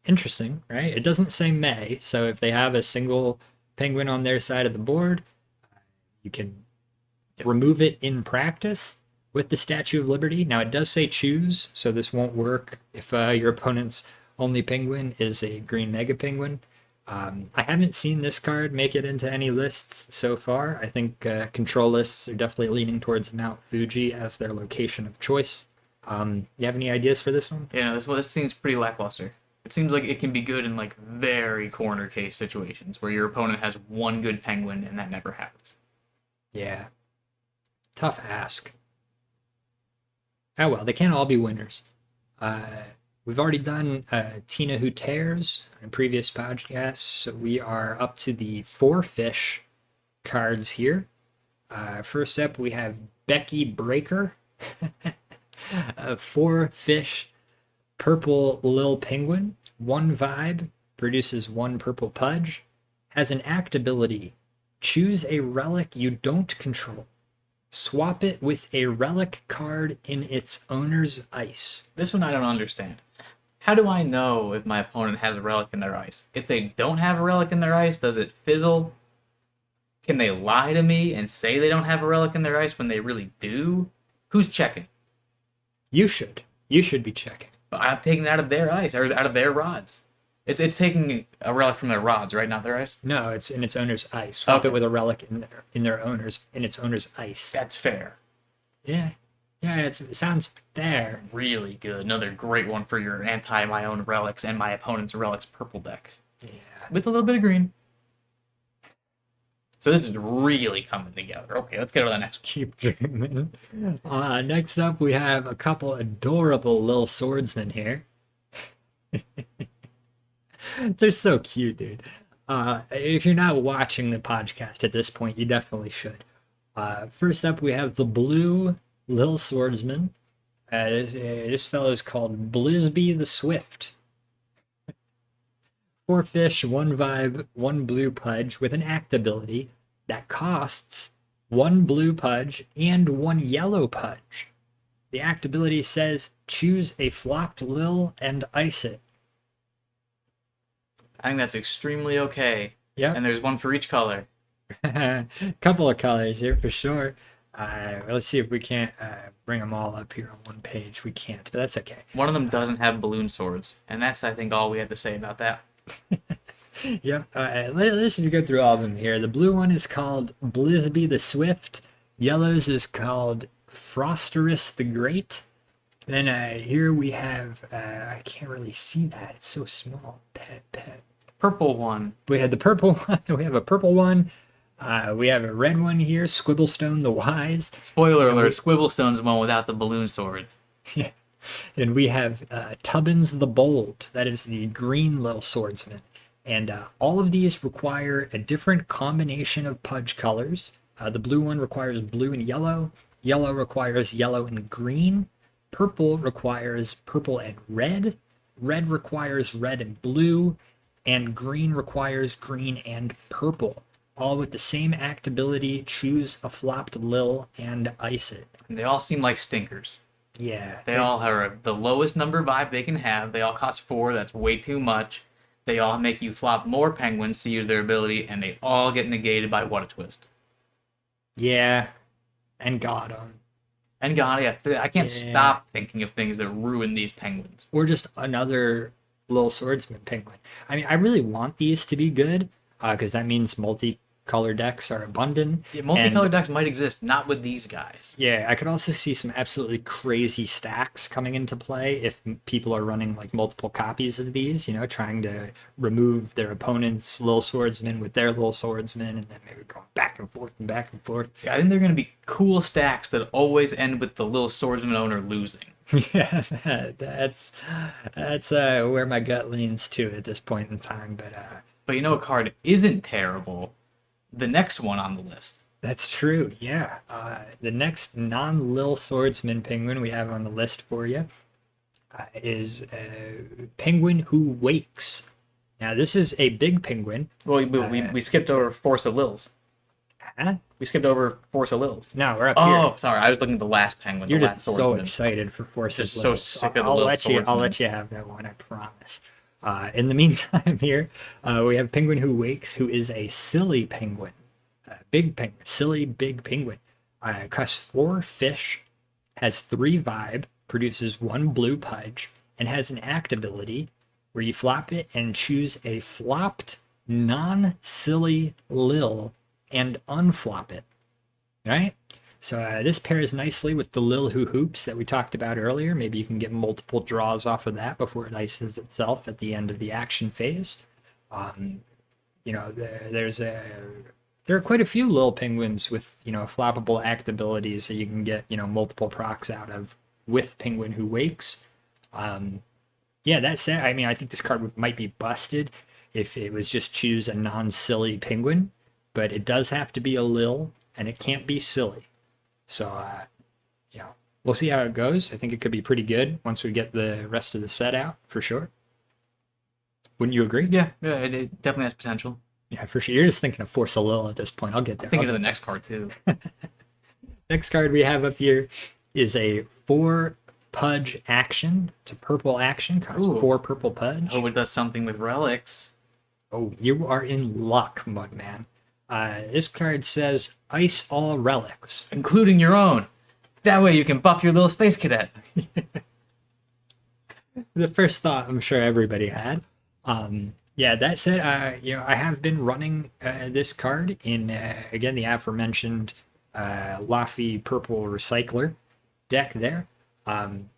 Interesting, right? It doesn't say may, so if they have a single penguin on their side of the board, you can remove it in practice with the Statue of Liberty. Now, it does say choose, so this won't work if your opponent's only penguin is a green mega penguin. I haven't seen this card make it into any lists so far. I think control lists are definitely leaning towards Mount Fuji as their location of choice. You have any ideas for this one? Yeah, no, this seems pretty lackluster. It seems like it can be good in like very corner case situations where your opponent has one good penguin and that never happens. Yeah. Tough ask. Oh well, they can't all be winners. We've already done Tina Who Tears in previous podcasts, so we are up to the 4 fish cards here. First up, we have Becky Breaker, a 4 fish purple lil penguin, 1 vibe, produces 1 purple pudge, has an act ability. Choose a relic you don't control. Swap it with a relic card in its owner's ice. This one I don't understand. How do I know if my opponent has a relic in their ice? If they don't have a relic in their ice, does it fizzle? Can they lie to me and say they don't have a relic in their ice when they really do? Who's checking? You should. You should be checking. But I'm taking it out of their ice, or out of their rods. It's taking a relic from their rods, right? Not their ice? No, it's in its owner's ice. Swap Okay. it with a relic in its owner's ice. That's fair. Yeah. Yeah, it sounds fair. Really good. Another great one for your anti-my own relics and my opponent's relics purple deck. Yeah. With a little bit of green. So this is really coming together. Okay, let's get to the next one. Keep dreaming. Next up, we have a couple adorable little swordsmen here. They're so cute, dude. If you're not watching the podcast at this point, you definitely should. First up, we have the blue Lil Swordsman. This fellow is called Blisby the Swift. 4 fish, 1 vibe, 1 blue pudge with an act ability that costs 1 blue pudge and 1 yellow pudge. The act ability says choose a flopped Lil and ice it. I think that's extremely okay. Yep. And there's one for each color. Couple of colors here for sure. Let's see if we can't bring them all up here on one page. We can't, but that's okay. One of them doesn't have balloon swords. And that's, I think, all we have to say about that. Yep. Let's just go through all of them here. The blue one is called Blisby the Swift. Yellows is called Frosterus the Great. Then here we have, I can't really see that. It's so small. Pet. Purple one. We had the purple one. We have a purple one. We have a red one here, Squibblestone the Wise. Spoiler alert, Squibblestone's the one without the balloon swords. Yeah. And we have Tubbins the Bold. That is the green little swordsman. And all of these require a different combination of pudge colors. The blue one requires blue and yellow. Yellow requires yellow and green. Purple requires purple and red. Red requires red and blue. And green requires green and purple. All with the same act ability, choose a flopped Lil and ice it. And they all seem like stinkers. Yeah. They all have the lowest number vibe they can have. They all cost 4. That's way too much. They all make you flop more penguins to use their ability, and they all get negated by What a Twist. Yeah. And got 'em. And God, yeah, I can't stop thinking of things that ruin these penguins. Or just another Lil Swordsman penguin. I mean, I really want these to be good, because that means multicolor decks are abundant. Yeah, multicolor decks might exist, not with these guys. Yeah, I could also see some absolutely crazy stacks coming into play if people are running like multiple copies of these, you know, trying to remove their opponent's Lil Swordsman with their Lil Swordsman, and then maybe going back and forth and back and forth. Yeah, I think they're going to be cool stacks that always end with the Lil Swordsman owner losing. Yeah, that's where my gut leans to at this point in time. But you know, a card isn't terrible. The next one on the list. That's true. Yeah, the next non-Lil Swordsman penguin we have on the list for you is Penguin Who Wakes. Now, this is a big penguin. Well, we skipped over Force of Lils. Huh? We skipped over Force of Lils. No, we're up here. Oh, sorry. I was looking at the last penguin. You're the just last so swordsman. excited for Force of Just so Lils. sick of the I'll Lil let you Swordsmans. have that one, I promise. In the meantime, here we have Penguin Who Wakes, who is a silly penguin, big penguin, silly big penguin. Costs 4 fish, has 3 vibe, produces 1 blue pudge, and has an act ability where you flop it and choose a flopped non-silly Lil and unflop it. Right? So this pairs nicely with the Lil Who Hoops that we talked about earlier. Maybe you can get multiple draws off of that before it ices itself at the end of the action phase. You know, there are quite a few Lil Penguins with, you know, floppable act abilities that you can get, you know, multiple procs out of with Penguin Who Wakes. Yeah, that said, I mean, I think this card might be busted if it was just choose a non-silly penguin, but it does have to be a Lil, and it can't be silly. So, you know, we'll see how it goes. I think it could be pretty good once we get the rest of the set out, for sure. Wouldn't you agree? Yeah, it definitely has potential. Yeah, for sure. You're just thinking of Force a Lil at this point. I'll get there. I'm thinking of the next card, too. Next card we have up here is a 4 Pudge action. It's a purple action. Costs 4 purple Pudge. Hope it does something with relics. Oh, you are in luck, Mudman. This card says ice all relics. Including your own. That way you can buff your little space cadet. The first thought I'm sure everybody had. Yeah, that said, you know, I have been running this card in, again, the aforementioned Laffy Purple Recycler deck there. And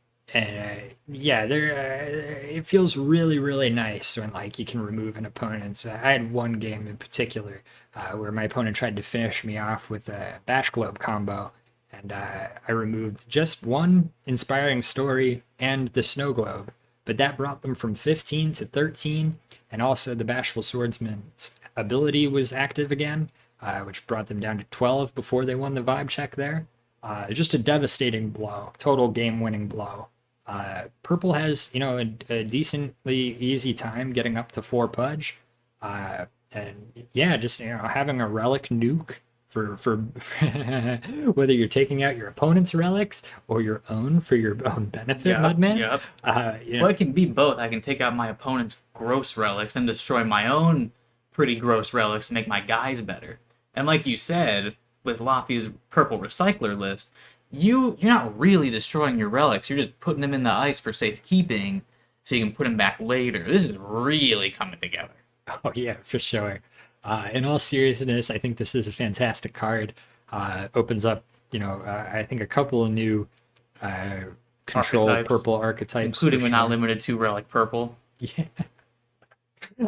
yeah, it feels really, really nice when, like, you can remove an opponent's. I had one game in particular where my opponent tried to finish me off with a Bash Globe combo, and I removed just one Inspiring Story and the Snow Globe, but that brought them from 15 to 13, and also the Bashful Swordsman's ability was active again, which brought them down to 12 before they won the vibe check there. Just a devastating blow, total game-winning blow. Purple has, you know, a decently easy time getting up to 4 Pudge. And yeah, just, you know, having a relic nuke for whether you're taking out your opponent's relics or your own for your own benefit, Mudman. Yep. You know, Well, it can be both. I can take out my opponent's gross relics and destroy my own pretty gross relics to make my guys better. And like you said, with Laffy's Purple Recycler list, you're not really destroying your relics. You're just putting them in the ice for safekeeping so you can put them back later. This is really coming together. Oh, yeah, for sure. In all seriousness, I think this is a fantastic card. Opens up, you know, I think a couple of new control Archetypes. purple archetypes. Including for but not sure. limited to Relic Purple. Yeah.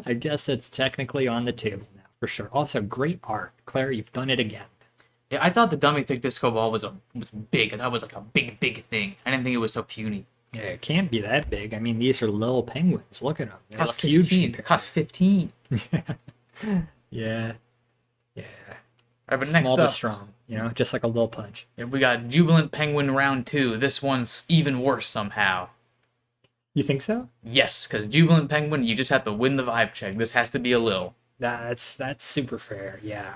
I guess that's technically on the table now, for sure. Also, great art. Claire, you've done it again. Yeah, I thought the dummy thick disco ball was big. I thought it was like a big thing. I didn't think it was so puny. Yeah, it can't be that big. I mean, these are little penguins. Look at them. They Cost look huge 15. It cost 15. Yeah. Yeah. All right, but Small next but up, strong, just like a Lil Pudge. we got Jubilant Penguin round 2. This one's even worse somehow. You think so? Yes, because Jubilant Penguin, you just have to win the vibe check. This has to be a Lil. That's super fair. Yeah.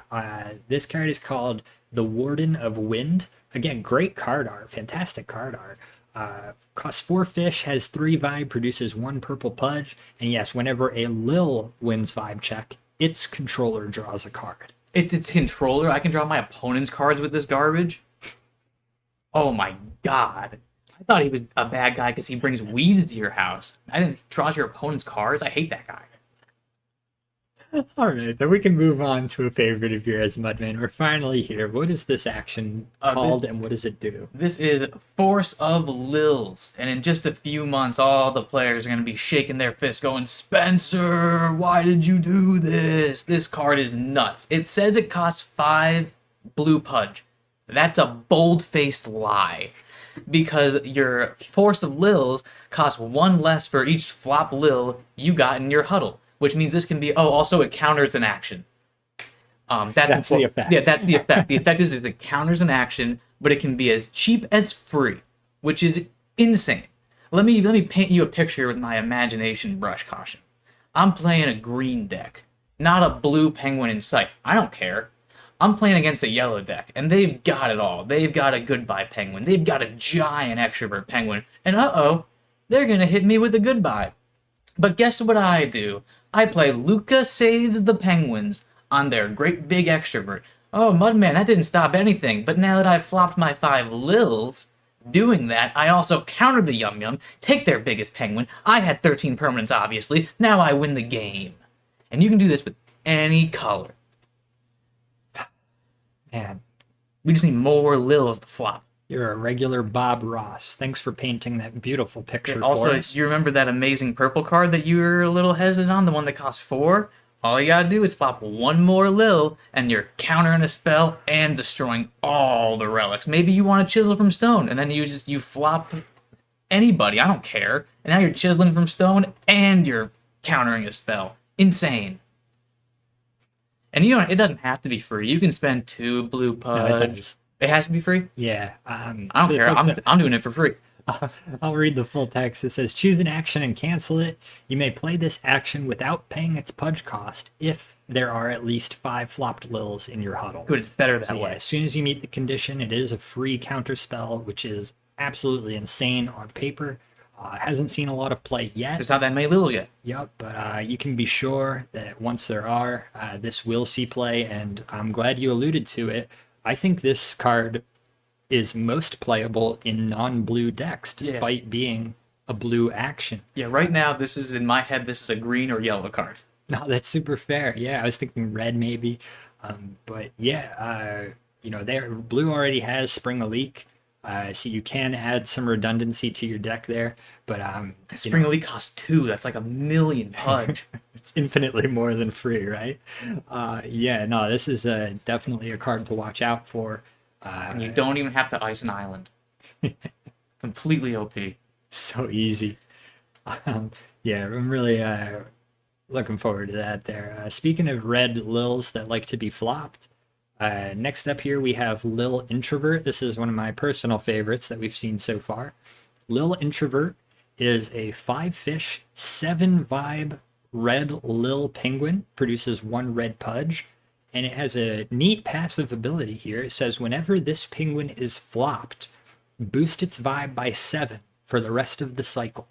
This card is called the Warden of Wind. Again, great card art, fantastic card art. Costs 4 fish, has 3 vibe, produces 1 purple pudge, and yes, whenever a Lil wins vibe check, its controller draws a card. It's its controller. I can draw my opponent's cards with this garbage. Oh my god. I thought he was a bad guy because he brings weeds to your house. I didn't draw your opponent's cards. I hate that guy. All right, then we can move on to a favorite of yours, Mudman. We're finally here. What is this action called, and what does it do? This is Force of Lils, and in just a few months, all the players are going to be shaking their fists going, Spencer, why did you do this? This card is nuts. It says it costs 5 blue pudge. That's a bold-faced lie, because your Force of Lils costs 1 less for each flop Lil you got in your huddle, which means this can be, also it counters an action. That's the effect. Yeah, that's the effect. The effect is it counters an action, but it can be as cheap as free, which is insane. Let me paint you a picture with my imagination brush caution. I'm playing a green deck, not a blue penguin in sight. I don't care. I'm playing against a yellow deck, and they've got it all. They've got a goodbye penguin. They've got a giant extrovert penguin, and they're gonna hit me with a goodbye. But guess what I do? I play Luca Saves the Penguins on their great big extrovert. Oh, Mudman, that didn't stop anything. But now that I've flopped my 5 Lils, doing that, I also countered the Yum Yum, take their biggest penguin. I had 13 permanents, obviously. Now I win the game. And you can do this with any color. Man, We just need more Lils to flop. you're a regular Bob Ross. Thanks for painting that beautiful picture for Also, us. you remember that amazing purple card that you were a little hesitant on, the one that cost 4? All you gotta do is flop 1 more Lil, and you're countering a spell and destroying all the relics. Maybe you want to chisel from stone, and then you flop anybody, I don't care. And now you're chiseling from stone, and you're countering a spell. Insane. And it doesn't have to be free. You can spend 2 blue No, pudge. it does. It has to be free? Yeah. I don't care. I'm doing it for free. I'll read the full text. It says, choose an action and cancel it. You may play this action without paying its pudge cost if there are at least 5 flopped Lils in your huddle. Good, it's better that So yeah, way. as soon as you meet the condition, it is a free counter spell, which is absolutely insane on paper. Hasn't seen a lot of play yet. There's not that many Lils yet. Yep, but you can be sure that once there are, this will see play, and I'm glad you alluded to it. I think this card is most playable in non-blue decks, despite being a blue action. Yeah, right now, this is, in my head, this is a green or yellow card. No, that's super fair. Yeah, I was thinking red maybe. But yeah, there blue already has Spring a Leak. So you can add some redundancy to your deck there. But Spring Elite costs 2. That's like 1,000,000 pudge. it's infinitely more than free, right? Yeah, no, this is definitely a card to watch out for. And you don't even have to ice an island. Completely OP. So easy. Yeah, I'm really looking forward to that there. Speaking of red Lils that like to be flopped, next up here we have Lil Introvert. This is one of my personal favorites that we've seen so far. Lil Introvert is a 5 fish, 7 vibe red Lil Penguin, produces 1 red pudge, and it has a neat passive ability here. It says whenever this penguin is flopped, boost its vibe by 7 for the rest of the cycle.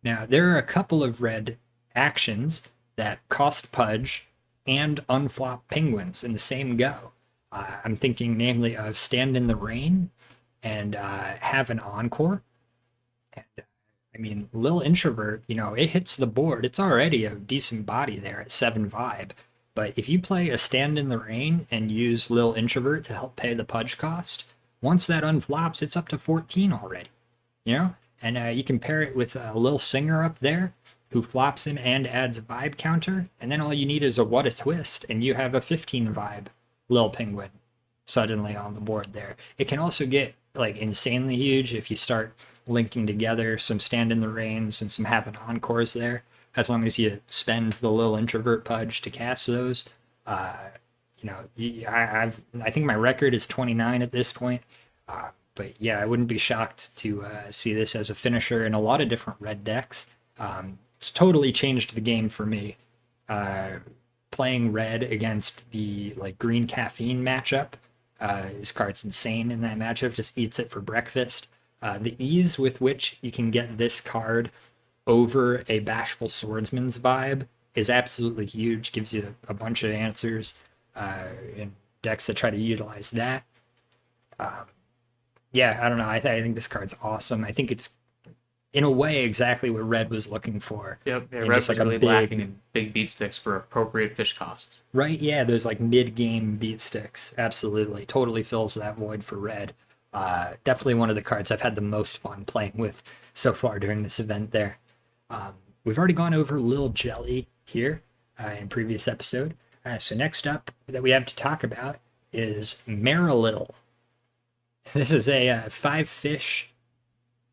Now, there are a couple of red actions that cost pudge and unflop penguins in the same go. I'm thinking namely of Stand in the Rain and Have an Encore. And I mean, Lil Introvert, it hits the board. It's already a decent body there at 7 vibe. But if you play a Stand in the Rain and use Lil Introvert to help pay the pudge cost, once that unflops, it's up to 14 already. And you can pair it with a Lil Singer up there, who flops him and adds a vibe counter, and then all you need is a What a Twist, and you have a 15 vibe Lil Penguin suddenly on the board there. It can also get insanely huge if you start linking together some Stand in the Rains and some Have an Encores there. As long as you spend the Lil Introvert pudge to cast those, I think my record is 29 at this point. But yeah, I wouldn't be shocked to see this as a finisher in a lot of different red decks. It's totally changed the game for me. Playing red against the like green caffeine matchup. This card's insane in that matchup. Just eats it for breakfast. The ease with which you can get this card over a Bashful Swordsman's vibe is absolutely huge. Gives you a bunch of answers in decks that try to utilize that. Yeah, I don't know. I think this card's awesome. I think it's, in a way, exactly what red was looking for. Yep, yeah, And red just was like a really big- lacking in big beat sticks for appropriate fish costs. Right, yeah, those like mid-game beat sticks. Absolutely. Totally fills that void for red. Definitely one of the cards I've had the most fun playing with so far during this event there. We've already gone over Lil Jelly here in previous episode. So next up that we have to talk about is Marilil. This is a 5-fish,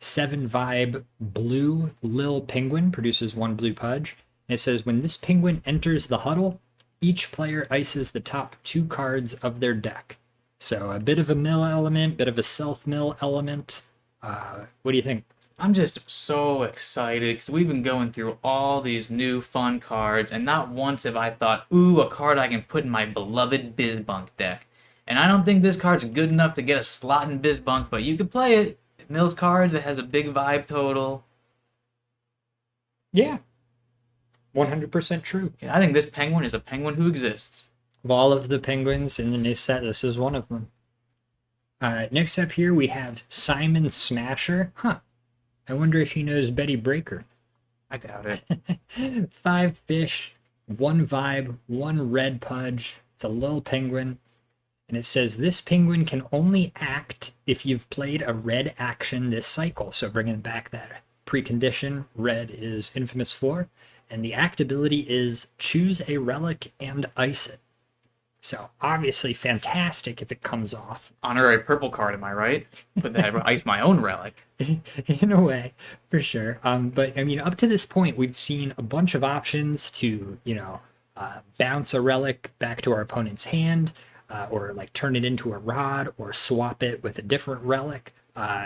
7-vibe blue Lil Penguin, produces 1 blue pudge. And it says, when this penguin enters the huddle, each player ices the top 2 cards of their deck. So a bit of a mill element, bit of a self-mill element. What do you think? I'm just so excited because we've been going through all these new fun cards, and not once have I thought, ooh, a card I can put in my beloved Bizbunk deck. And I don't think this card's good enough to get a slot in Bizbunk, but you can play it. It mills cards, it has a big vibe total. Yeah, 100% true. Yeah, I think this penguin is a penguin who exists. Of all of the penguins in the new set, this is one of them. Next up here, we have Simon Smasher. I wonder if he knows Betty Breaker. I doubt it. 5 fish, 1 vibe, 1 red pudge. It's a little penguin. And it says this penguin can only act if you've played a red action this cycle. So bringing back that precondition, red is infamous for. And the act ability is choose a relic and ice it. So obviously fantastic if it comes off. Honorary purple card, am I right? Put that ice my own relic. In a way, for sure. But I mean, up to this point, we've seen a bunch of options to, bounce a relic back to our opponent's hand, or like turn it into a rod, or swap it with a different relic.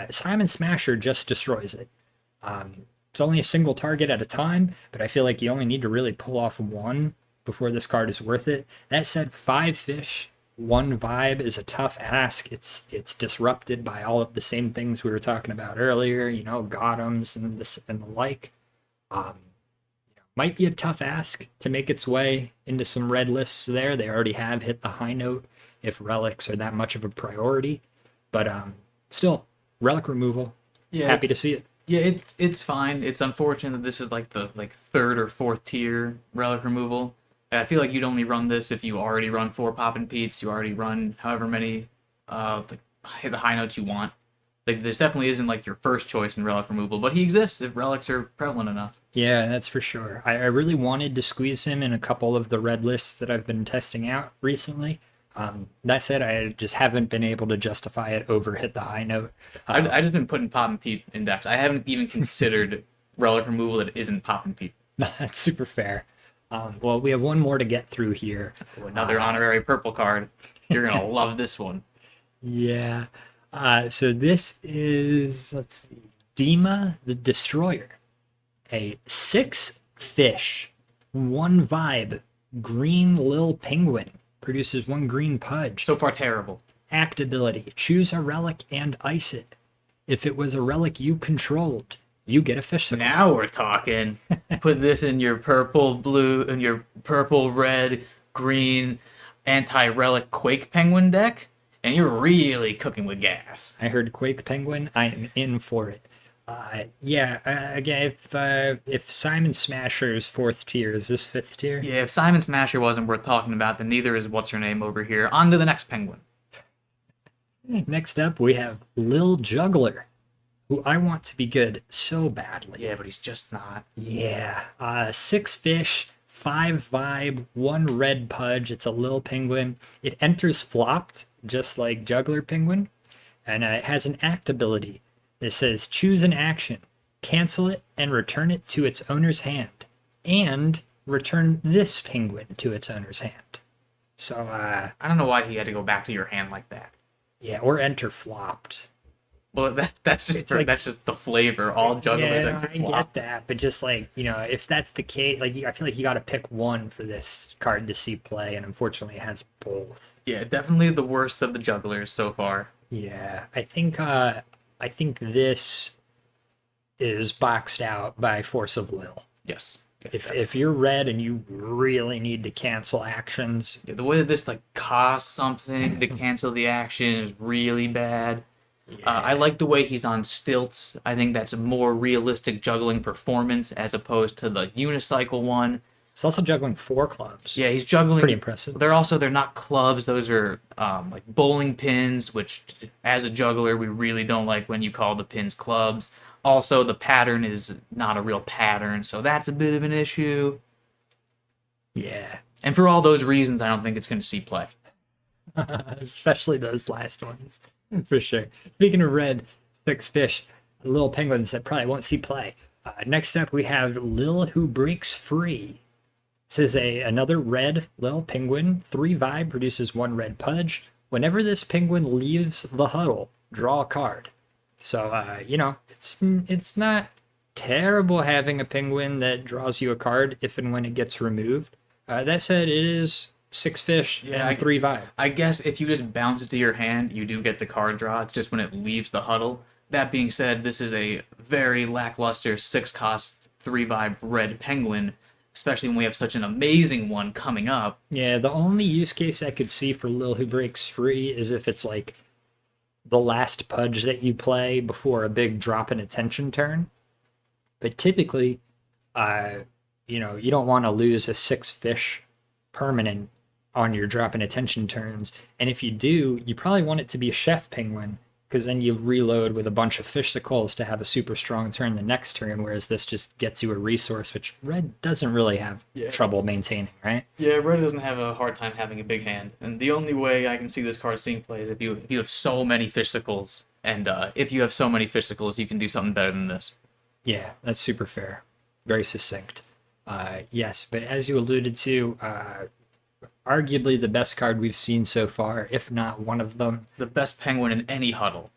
Simon Smasher just destroys it. It's only a single target at a time, but I feel like you only need to really pull off one before this card is worth it. That said, 5 fish, 1 vibe is a tough ask. It's disrupted by all of the same things we were talking about earlier, Gotems and the like. Might be a tough ask to make its way into some red lists there. They already have hit the high note if relics are that much of a priority. But still, relic removal. Yeah, Happy to see it. Yeah, it's fine. It's unfortunate that this is like the 3rd or 4th tier relic removal. I feel like you'd only run this if you already run 4 Poppin' Pete's, you already run however many the high notes you want. Like, this definitely isn't like your first choice in relic removal, but he exists if relics are prevalent enough. Yeah, that's for sure. I really wanted to squeeze him in a couple of the red lists that I've been testing out recently. That said, I just haven't been able to justify it over hit the high note. I've just been putting Poppin' Pete in decks. I haven't even considered relic removal that isn't Poppin' Pete. That's super fair. Well, we have one more to get through here. Another honorary purple card. You're going to love this one. Yeah. So this is, let's see, Dima the Destroyer. A 6 fish, 1 vibe, green Lil Penguin. Produces 1 green pudge. So far, terrible. Act ability. Choose a relic and ice it. If it was a relic you controlled, you get a fish sickle. Now we're talking. Put this in your purple, blue, and your purple, red, green, anti-relic Quake Penguin deck, and you're really cooking with gas. I heard Quake Penguin. I am in for it. Again, if Simon Smasher is 4th tier, is this 5th tier? Yeah, if Simon Smasher wasn't worth talking about, then neither is what's her name over here. On to the next penguin. Next up, we have Lil Juggler, who I want to be good so badly. Yeah, but he's just not. Yeah. 6 fish, 5 vibe, 1 red pudge. It's a Lil Penguin. It enters flopped, just like Juggler Penguin, and it has an act ability. It says, choose an action, cancel it, and return it to its owner's hand. And return this penguin to its owner's hand. So, I don't know why he had to go back to your hand like that. yeah, or enter flopped. Well, that's just It's like, that's just the flavor. All jugglers yeah, enter I get flop. that, but just like, if that's the case, like, I feel like you got to pick one for this card to see play, and unfortunately, it has both. Yeah, definitely the worst of the jugglers so far. Yeah, I think this is boxed out by Force of Will. Yes. Yeah, If you're red and you really need to cancel actions, yeah, the way that this like costs something to cancel the action is really bad. I yeah, like the way he's on stilts. I think that's a more realistic juggling performance as opposed to the unicycle one. it's also juggling 4 clubs. Yeah, he's Pretty juggling. impressive. They're not clubs. Those are like bowling pins, which as a juggler we really don't like when you call the pins clubs. Also, the pattern is not a real pattern, so that's a bit of an issue. Yeah, And for all those reasons, I don't think it's going to see play. especially those last ones, for sure. Speaking of red, 6 fish, little penguins that probably won't see play. Next up, we have Lil Who Breaks Free. This is another red Lil Penguin. 3 vibe produces 1 red pudge. Whenever this penguin leaves the huddle, draw a card. So, it's not terrible having a penguin that draws you a card if and when it gets removed. That said, it is 6 fish Yeah, and 3 vibe. I guess if you just bounce it to your hand, you do get the card draw. It's just when it leaves the huddle. That being said, this is a very lackluster 6 cost 3 vibe red penguin, especially when we have such an amazing one coming up. Yeah, the only use case I could see for Lil Who Breaks Free is if it's like the last pudge that you play before a big drop in attention turn. But typically, you don't want to lose a 6 fish permanent on your drop in attention turns. And if you do, you probably want it to be a chef penguin, because then you reload with a bunch of fishsicles to have a super strong turn the next turn, whereas this just gets you a resource, which red doesn't really have trouble maintaining, right? Yeah, red doesn't have a hard time having a big hand, and the only way I can see this card seeing play is if you have so many fishsicles, and if you have so many fishsicles, you can do something better than this. Yeah, that's super fair. Very succinct. Yes, but as you alluded to, arguably the best card we've seen so far, if not one of them. The best penguin in any huddle.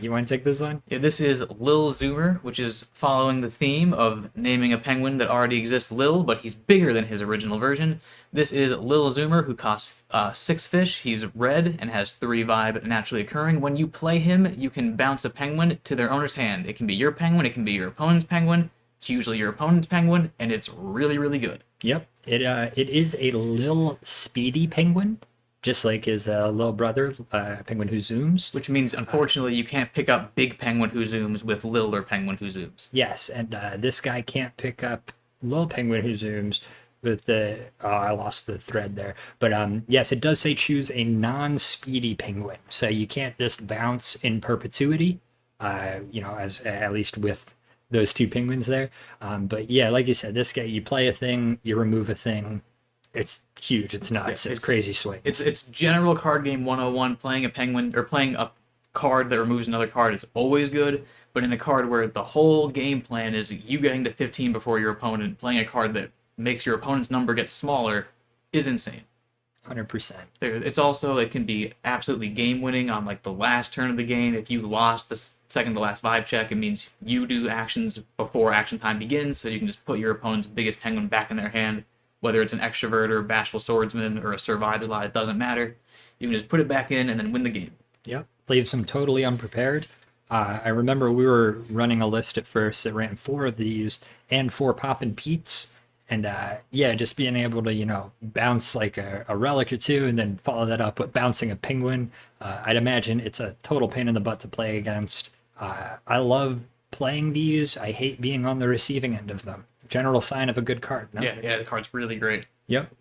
You want to take this one? Yeah, this is Lil Zoomer, which is following the theme of naming a penguin that already exists Lil, but he's bigger than his original version. This is Lil Zoomer, who costs 6 fish. He's red and has 3 vibe naturally occurring. When you play him, you can bounce a penguin to their owner's hand. It can be your penguin, it can be your opponent's penguin. It's usually your opponent's penguin, and it's really, really good. Yep. It is a Lil Speedy penguin, just like his little brother, Penguin Who Zooms. Which means, unfortunately, you can't pick up Big Penguin Who Zooms with Lil or Penguin Who Zooms. Yes, and this guy can't pick up Lil Penguin Who Zooms with the... Oh, I lost the thread there. But yes, it does say choose a non-speedy penguin. So you can't just bounce in perpetuity, as at least with those 2 penguins there. But yeah, like you said, this guy, you play a thing, you remove a thing. It's huge. It's nuts. It's crazy swings. It's general card game 101. Playing a penguin or playing a card that removes another card is always good. But in a card where the whole game plan is you getting to 15 before your opponent, playing a card that makes your opponent's number get smaller is insane. 100%. It's also, it can be absolutely game winning on like the last turn of the game. If you lost the second to last vibe check, it means you do actions before action time begins, so you can just put your opponent's biggest penguin back in their hand. Whether it's an extrovert, bashful swordsman, or a survive slot, it doesn't matter. You can just put it back in and then win the game. Yep. Leaves them totally unprepared. I remember we were running a list at first that ran 4 of these and 4 Poppin' Pete's. And just being able to, bounce like a relic or 2 and then follow that up with bouncing a penguin. I'd imagine it's a total pain in the butt to play against. I love playing these. I hate being on the receiving end of them. General sign of a good card, no? Yeah, the card's really great. Yep.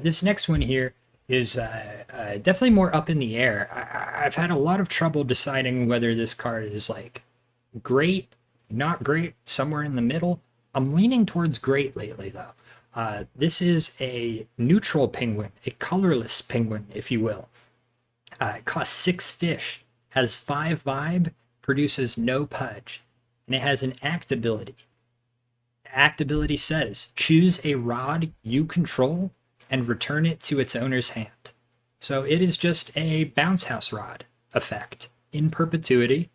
This next one here is definitely more up in the air. I've had a lot of trouble deciding whether this card is like great, not great, somewhere in the middle. I'm leaning towards great lately, though. This is a neutral penguin, a colorless penguin, if you will. It costs 6 fish, has 5 vibe, produces no pudge, and it has an act ability. Act ability says, choose a rod you control and return it to its owner's hand. So it is just a bounce house rod effect in perpetuity.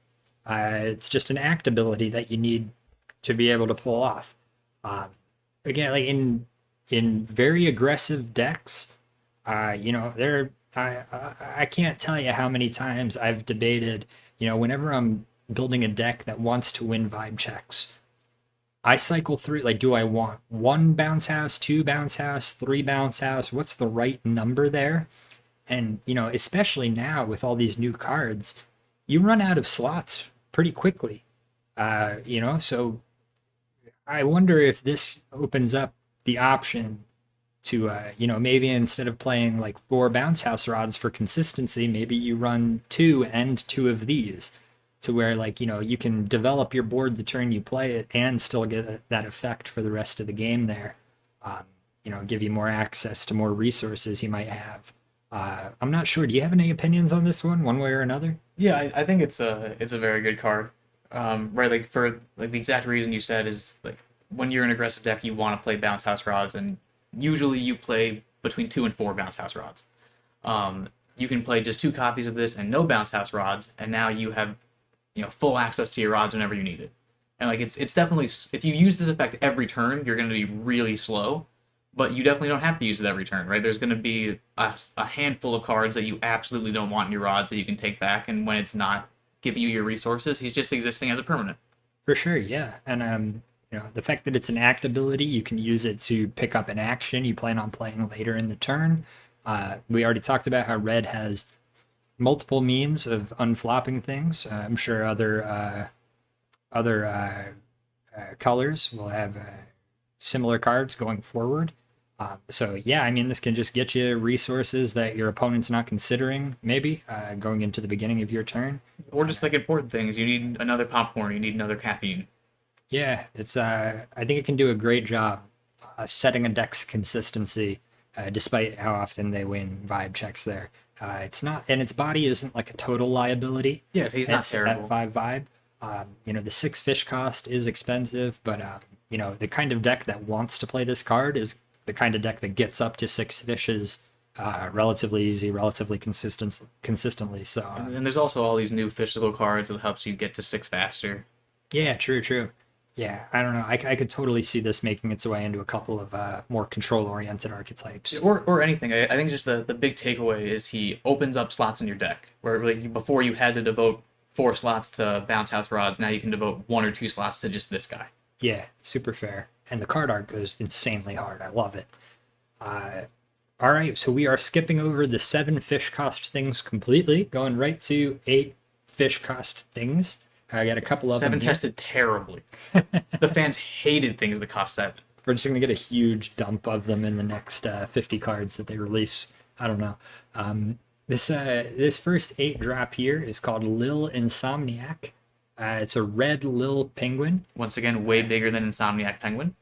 It's just an act ability that you need to be able to pull off. Again, like in very aggressive decks, there I can't tell you how many times I've debated. Whenever I'm building a deck that wants to win vibe checks, I cycle through, like, do I want 1 bounce house, 2 bounce house, 3 bounce house? What's the right number there? And, especially now with all these new cards, you run out of slots pretty quickly. So I wonder if this opens up the option to, maybe instead of playing like 4 bounce house rods for consistency, maybe you run 2 and 2 of these, to where, like, you can develop your board the turn you play it and still get that effect for the rest of the game there. Give you more access to more resources you might have. I'm not sure. Do you have any opinions on this one way or another? Yeah, I think it's a very good card. Right, like for like the exact reason you said is like when you're an aggressive deck, you want to play bounce house rods, and usually you play between 2 and 4 bounce house rods. You can play just 2 copies of this and no bounce house rods, and now you have full access to your rods whenever you need it. And like it's definitely, if you use this effect every turn, you're going to be really slow, but you definitely don't have to use it every turn, right? There's going to be a handful of cards that you absolutely don't want in your rods that you can take back, and when it's not giving you your resources, he's just existing as a permanent. For sure, yeah. And the fact that it's an act ability, you can use it to pick up an action you plan on playing later in the turn. We already talked about how red has multiple means of unflopping things. I'm sure other colors will have similar cards going forward. So yeah, I mean, this can just get you resources that your opponent's not considering, maybe going into the beginning of your turn. Or just like important things. You need another popcorn. You need another caffeine. Yeah, it's. I think it can do a great job setting a deck's consistency, despite how often they win vibe checks there. It's not, and its body isn't like a total liability. Yeah, he's not terrible. At 5 vibe. The 6 fish cost is expensive, but the kind of deck that wants to play this card is the kind of deck that gets up to 6 fishes relatively easy, relatively consistently. So and there's also all these new physical cards that helps you get to 6 faster. Yeah, true. Yeah, I don't know. I could totally see this making its way into a couple of more control-oriented archetypes. Or anything. I think just the big takeaway is he opens up slots in your deck. Where like before you had to devote 4 slots to bounce house rods, now you can devote 1 or 2 slots to just this guy. Yeah, super fair. And the card art goes insanely hard. I love it. All right, so we are skipping over the 7 fish cost things completely, going right to 8 fish cost things. I got a couple of 7 them here. tested terribly. The fans hated things that cost 7. We're just going to get a huge dump of them in the next 50 cards that they release. I don't know. This first 8 drop here is called Lil Insomniac. It's a red Lil Penguin. Once again, way bigger than Insomniac Penguin.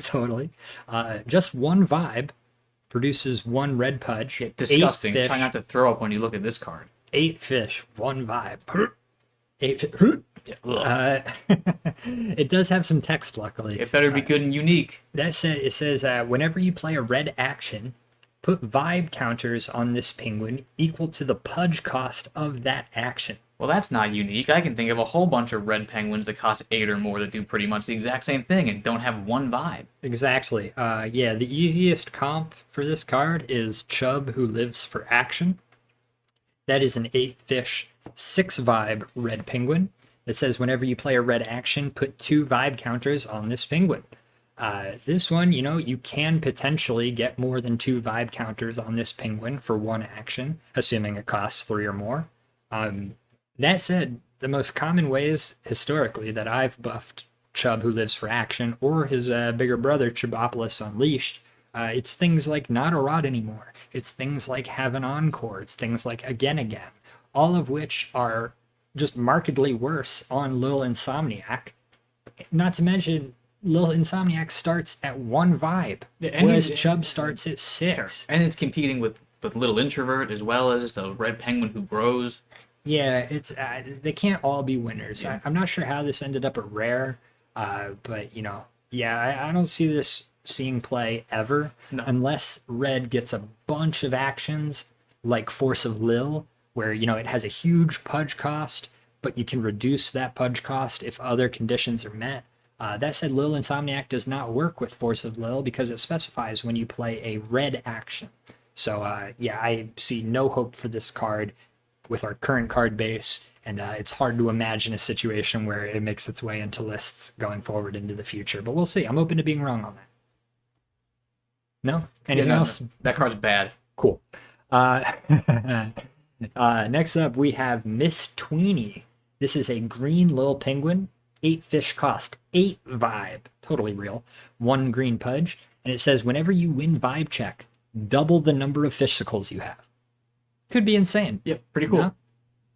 Totally. Just 1 vibe. Produces 1 red pudge. Yeah, disgusting. Try not to throw up when you look at this card. 8 fish, 1 vibe. 8 fish. It does have some text, luckily. It better be good and unique. That said, it says, whenever you play a red action, put vibe counters on this penguin equal to the pudge cost of that action. Well, that's not unique. I can think of a whole bunch of red penguins that cost 8 or more that do pretty much the exact same thing and don't have 1 vibe. Exactly. Yeah, the easiest comp for this card is Chubb, who lives for action. That is an 8 fish, 6 vibe red penguin. It says whenever you play a red action, put 2 vibe counters on this penguin. This one, you can potentially get more than 2 vibe counters on this penguin for 1 action, assuming it costs 3 or more. That said, the most common ways historically that I've buffed Chubb, who lives for action, or his bigger brother, Chubopolis Unleashed, it's things like not a rod anymore. It's things like have an encore. It's things like again, all of which are just markedly worse on Lil Insomniac. Not to mention, Lil Insomniac starts at 1 vibe, whereas Chubb starts at 6. And it's competing with Little Introvert as well as just a red penguin who grows. Yeah, it's they can't all be winners. Yeah. I'm not sure how this ended up a rare, but I don't see this seeing play ever No. unless red gets a bunch of actions like Force of Lil, where, you know, it has a huge pudge cost, but you can reduce that pudge cost if other conditions are met. That said, Lil Insomniac does not work with Force of Lil because it specifies when you play a red action. So, yeah, I see no hope for this card with our current card base, and it's hard to imagine a situation where it makes its way into lists going forward into the future. But we'll see. I'm open to being wrong on that. No? Anything else? No. That card's bad. Cool. Next up, we have Miss Tweenie. This is a green little penguin. 8 fish cost, 8 vibe. Totally real. 1 green pudge. And it says whenever you win vibe check, double the number of fishicles you have. Could be insane. Yep, pretty cool. No?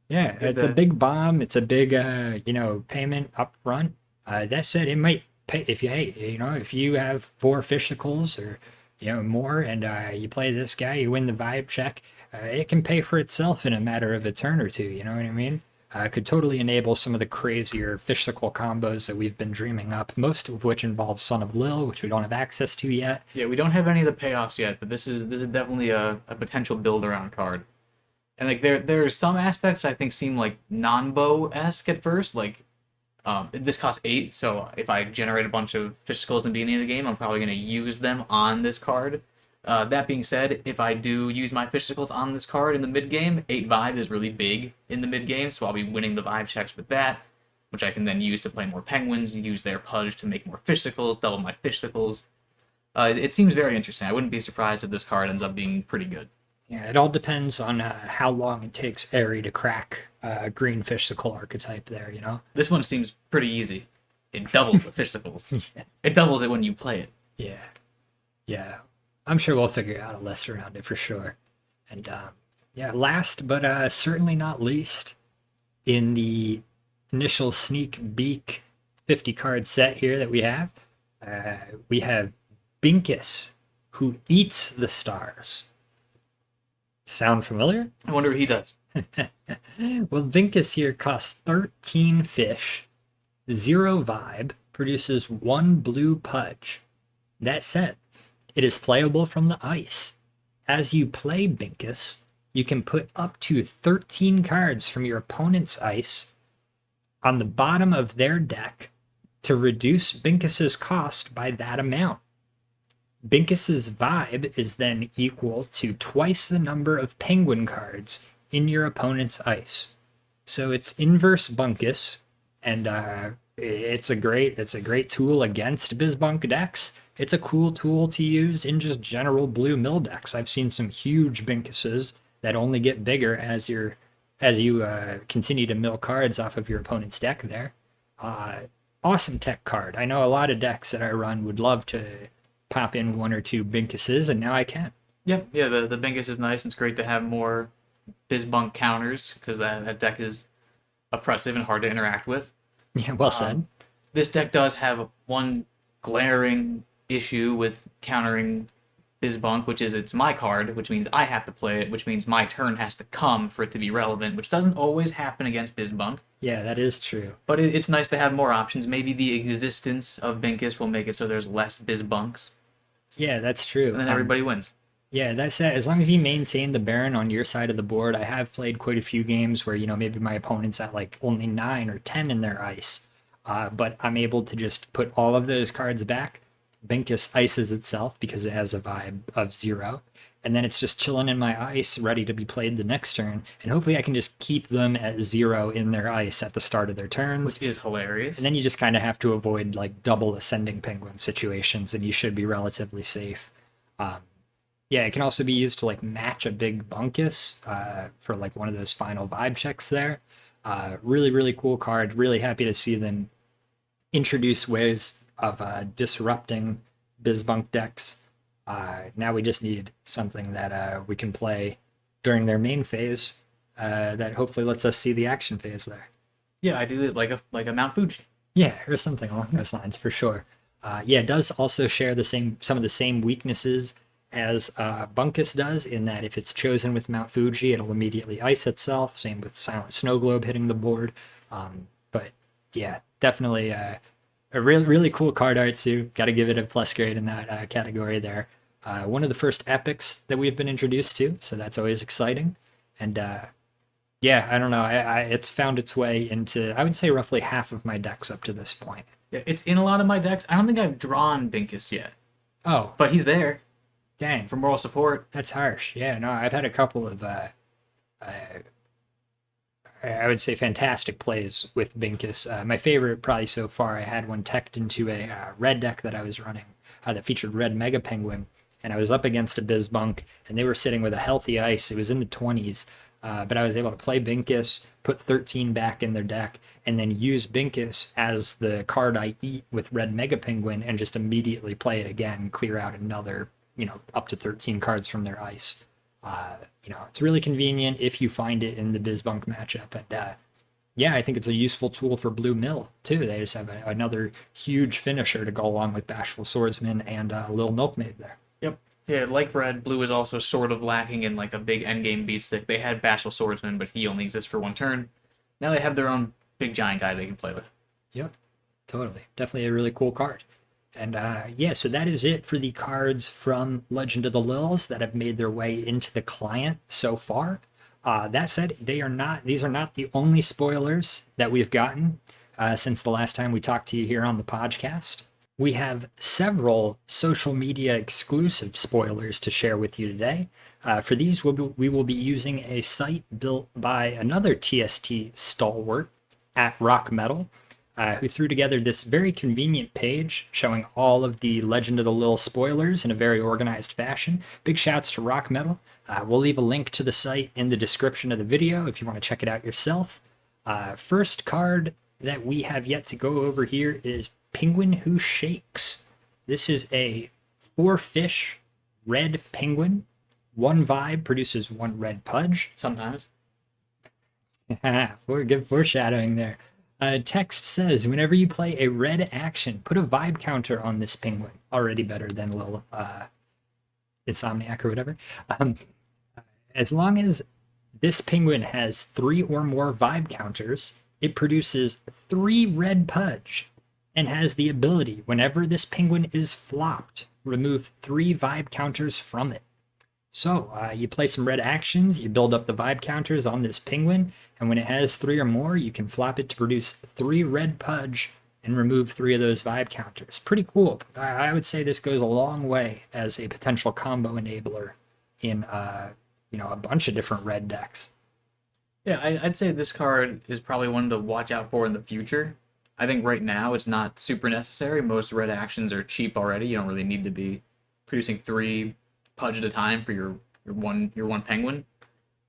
Yeah, it's a big bomb. It's a big, payment up front. That said, it might pay if you have 4 fishicles or, more, and you play this guy, you win the vibe check. It can pay for itself in a matter of a turn or two. You know what I mean? Could totally enable some of the crazier fishsicle combos that we've been dreaming up, most of which involve Son of Lil, which we don't have access to yet. Yeah, we don't have any of the payoffs yet, but this is definitely a potential build around card. And like there are some aspects that I think seem like non-bow-esque at first. Like this costs 8, so if I generate a bunch of fishsicles in the beginning of the game, I'm probably going to use them on this card. That being said, if I do use my fishsicles on this card in the mid-game, 8 vibe is really big in the mid-game, so I'll be winning the vibe checks with that, which I can then use to play more penguins, use their pudge to make more fishsicles, double my fishsicles. It seems very interesting. I wouldn't be surprised if this card ends up being pretty good. Yeah, it all depends on how long it takes Airy to crack green fishsicle archetype there, This one seems pretty easy. It doubles the fishsicles. It doubles it when you play it. Yeah. Yeah. I'm sure we'll figure out a list around it for sure. And last but certainly not least, in the initial Sneak Beak 50 card set here that we have Binkus, who eats the stars. Sound familiar? I wonder what he does. Well, Binkus here costs 13 fish, 0 vibe, produces 1 blue pudge. That said, it is playable from the ice. As you play Binkus, you can put up to 13 cards from your opponent's ice on the bottom of their deck to reduce Binkus's cost by that amount. Binkus's vibe is then equal to twice the number of penguin cards in your opponent's ice. So it's inverse Bunkus, and it's a great tool against Bizbunk decks. It's a cool tool to use in just general blue mill decks. I've seen some huge Binkuses that only get bigger as you continue to mill cards off of your opponent's deck there. Awesome tech card. I know a lot of decks that I run would love to pop in 1 or 2 Binkuses, and now I can. Yeah, the Binkus is nice. It's great to have more Bizbunk counters, because that deck is oppressive and hard to interact with. Yeah, well said. This deck does have one glaring issue with countering Bizbunk, which is it's my card, which means I have to play it, which means my turn has to come for it to be relevant, which doesn't always happen against Bizbunk. Yeah, that is true. But it's nice to have more options. Maybe the existence of Binkus will make it so there's less Bizbunks. Yeah, that's true. And then everybody wins. Yeah, that's it. As long as you maintain the Baron on your side of the board, I have played quite a few games where, maybe my opponent's at like only 9 or 10 in their ice. But I'm able to just put all of those cards back. Binkus ices itself because it has a vibe of 0. And then it's just chilling in my ice, ready to be played the next turn. And hopefully I can just keep them at 0 in their ice at the start of their turns. Which is hilarious. And then you just kind of have to avoid like double ascending penguin situations, and you should be relatively safe. Yeah, it can also be used to like match a big Bunkus for like one of those final vibe checks there. Really, really cool card. Really happy to see them introduce ways of disrupting Bizbunk decks. Now we just need something that we can play during their main phase that hopefully lets us see the action phase there. Yeah, I do it like a Mount Fuji. Yeah, or something along those lines for sure. It does also share some of the same weaknesses as Bunkus does, in that if it's chosen with Mount Fuji, it'll immediately ice itself. Same with Silent Snow Globe hitting the board. But yeah, definitely a really cool card art too. Got to give it a plus grade in that category there. One of the first epics that we've been introduced to, so that's always exciting. And yeah, I don't know. It's found its way into, I would say, roughly half of my decks up to this point. Yeah, it's in a lot of my decks. I don't think I've drawn Binkus yet, Oh, but he's there dang, for moral support. that's harsh. Yeah, no, I've had a couple of I would say fantastic plays with Binkus. My favorite, probably so far, I had one teched into a red deck that I was running that featured red Mega Penguin, and I was up against a Bizbunk, and they were sitting with a healthy ice. It was in the 20s, but I was able to play Binkus, put 13 back in their deck, and then use Binkus as the card I eat with red Mega Penguin, and just immediately play it again, clear out another, up to 13 cards from their ice. It's really convenient if you find it in the Bizbunk matchup. And yeah, I think it's a useful tool for Blue Mill too. They just have another huge finisher to go along with Bashful Swordsman and Lil Milkmaid there. Yep. Yeah, like red, blue is also sort of lacking in like a big endgame beat stick. They had Bashful Swordsman, but he only exists for one turn. Now they have their own big giant guy they can play with. Yep, totally. Definitely a really cool card. And yeah, so that is it for the cards from Legend of the Lils that have made their way into the client so far. That said, these are not the only spoilers that we've gotten since the last time we talked to you here on the podcast. We have several social media exclusive spoilers to share with you today. For these, we will be using a site built by another TST stalwart at Rock Metal, who threw together this very convenient page showing all of the Legend of the Lil spoilers in a very organized fashion. Big shouts to Rock Metal. We'll leave a link to the site in the description of the video if you want to check it out yourself. First card that we have yet to go over here is Penguin Who Shakes. This is a 4-fish red penguin. 1 vibe produces 1 red pudge. Sometimes. Good foreshadowing there. Text says, whenever you play a red action, put a vibe counter on this penguin. Already better than little Insomniac or whatever. As long as this penguin has 3 or more vibe counters, it produces 3 red pudge and has the ability, whenever this penguin is flopped, remove 3 vibe counters from it. So you play some red actions, you build up the vibe counters on this penguin, and when it has 3 or more, you can flop it to produce 3 red pudge and remove 3 of those vibe counters. Pretty cool. I would say this goes a long way as a potential combo enabler in a bunch of different red decks. Yeah, I'd say this card is probably one to watch out for in the future. I think right now it's not super necessary. Most red actions are cheap already. You don't really need to be producing 3 pudge at a time for your one penguin.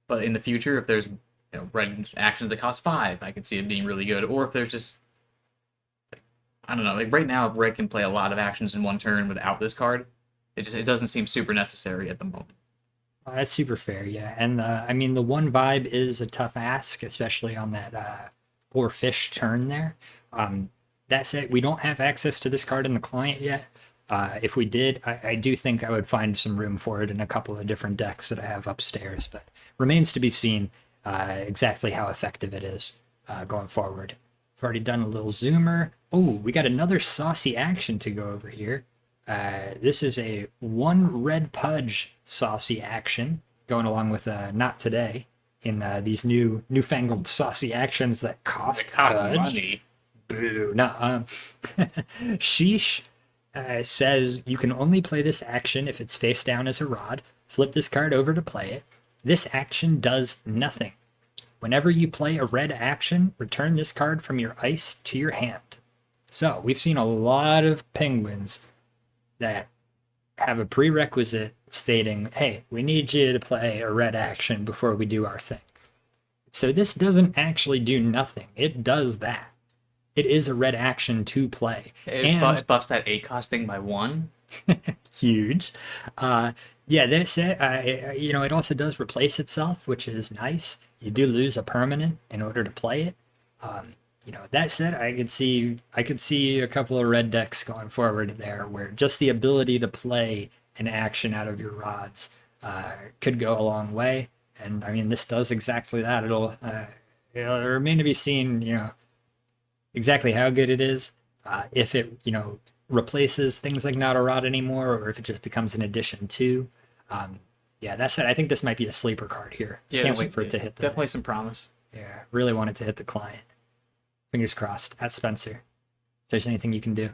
But in the future, if there's red actions that cost 5, I could see it being really good. Or if there's just, I don't know, like right now, red can play a lot of actions in one turn without this card. It doesn't seem super necessary at the moment. That's super fair, yeah. And I mean, the 1 vibe is a tough ask, especially on that 4-fish turn there. That said, we don't have access to this card in the client yet. If we did, I do think I would find some room for it in a couple of different decks that I have upstairs, but remains to be seen exactly how effective it is going forward. I've already done a little zoomer. Oh, we got another saucy action to go over here. This is a 1 red pudge saucy action going along with Not Today in these newfangled saucy actions that cost pudge. Money. Boo. No, Sheesh says you can only play this action if it's face down as a rod. Flip this card over to play it. This action does nothing. Whenever you play a red action, return this card from your ice to your hand. So we've seen a lot of penguins that have a prerequisite stating, hey, we need you to play a red action before we do our thing. So this doesn't actually do nothing. It does that. It is a red action to play. It buffs that 8 costing by 1. Huge. Yeah, that's it. It also does replace itself, which is nice. You do lose a permanent in order to play it. That said, I could see a couple of red decks going forward there, where just the ability to play an action out of your rods could go a long way. And I mean, this does exactly that. It'll remain to be seen, exactly how good it is. If it, replaces things like Not a Rod anymore, or if it just becomes an addition to. Yeah, that said, I think this might be a sleeper card here. Yeah, Can't wait for it to hit the... Definitely some promise. Yeah, really want it to hit the client. Fingers crossed. At Spencer, if there's anything you can do.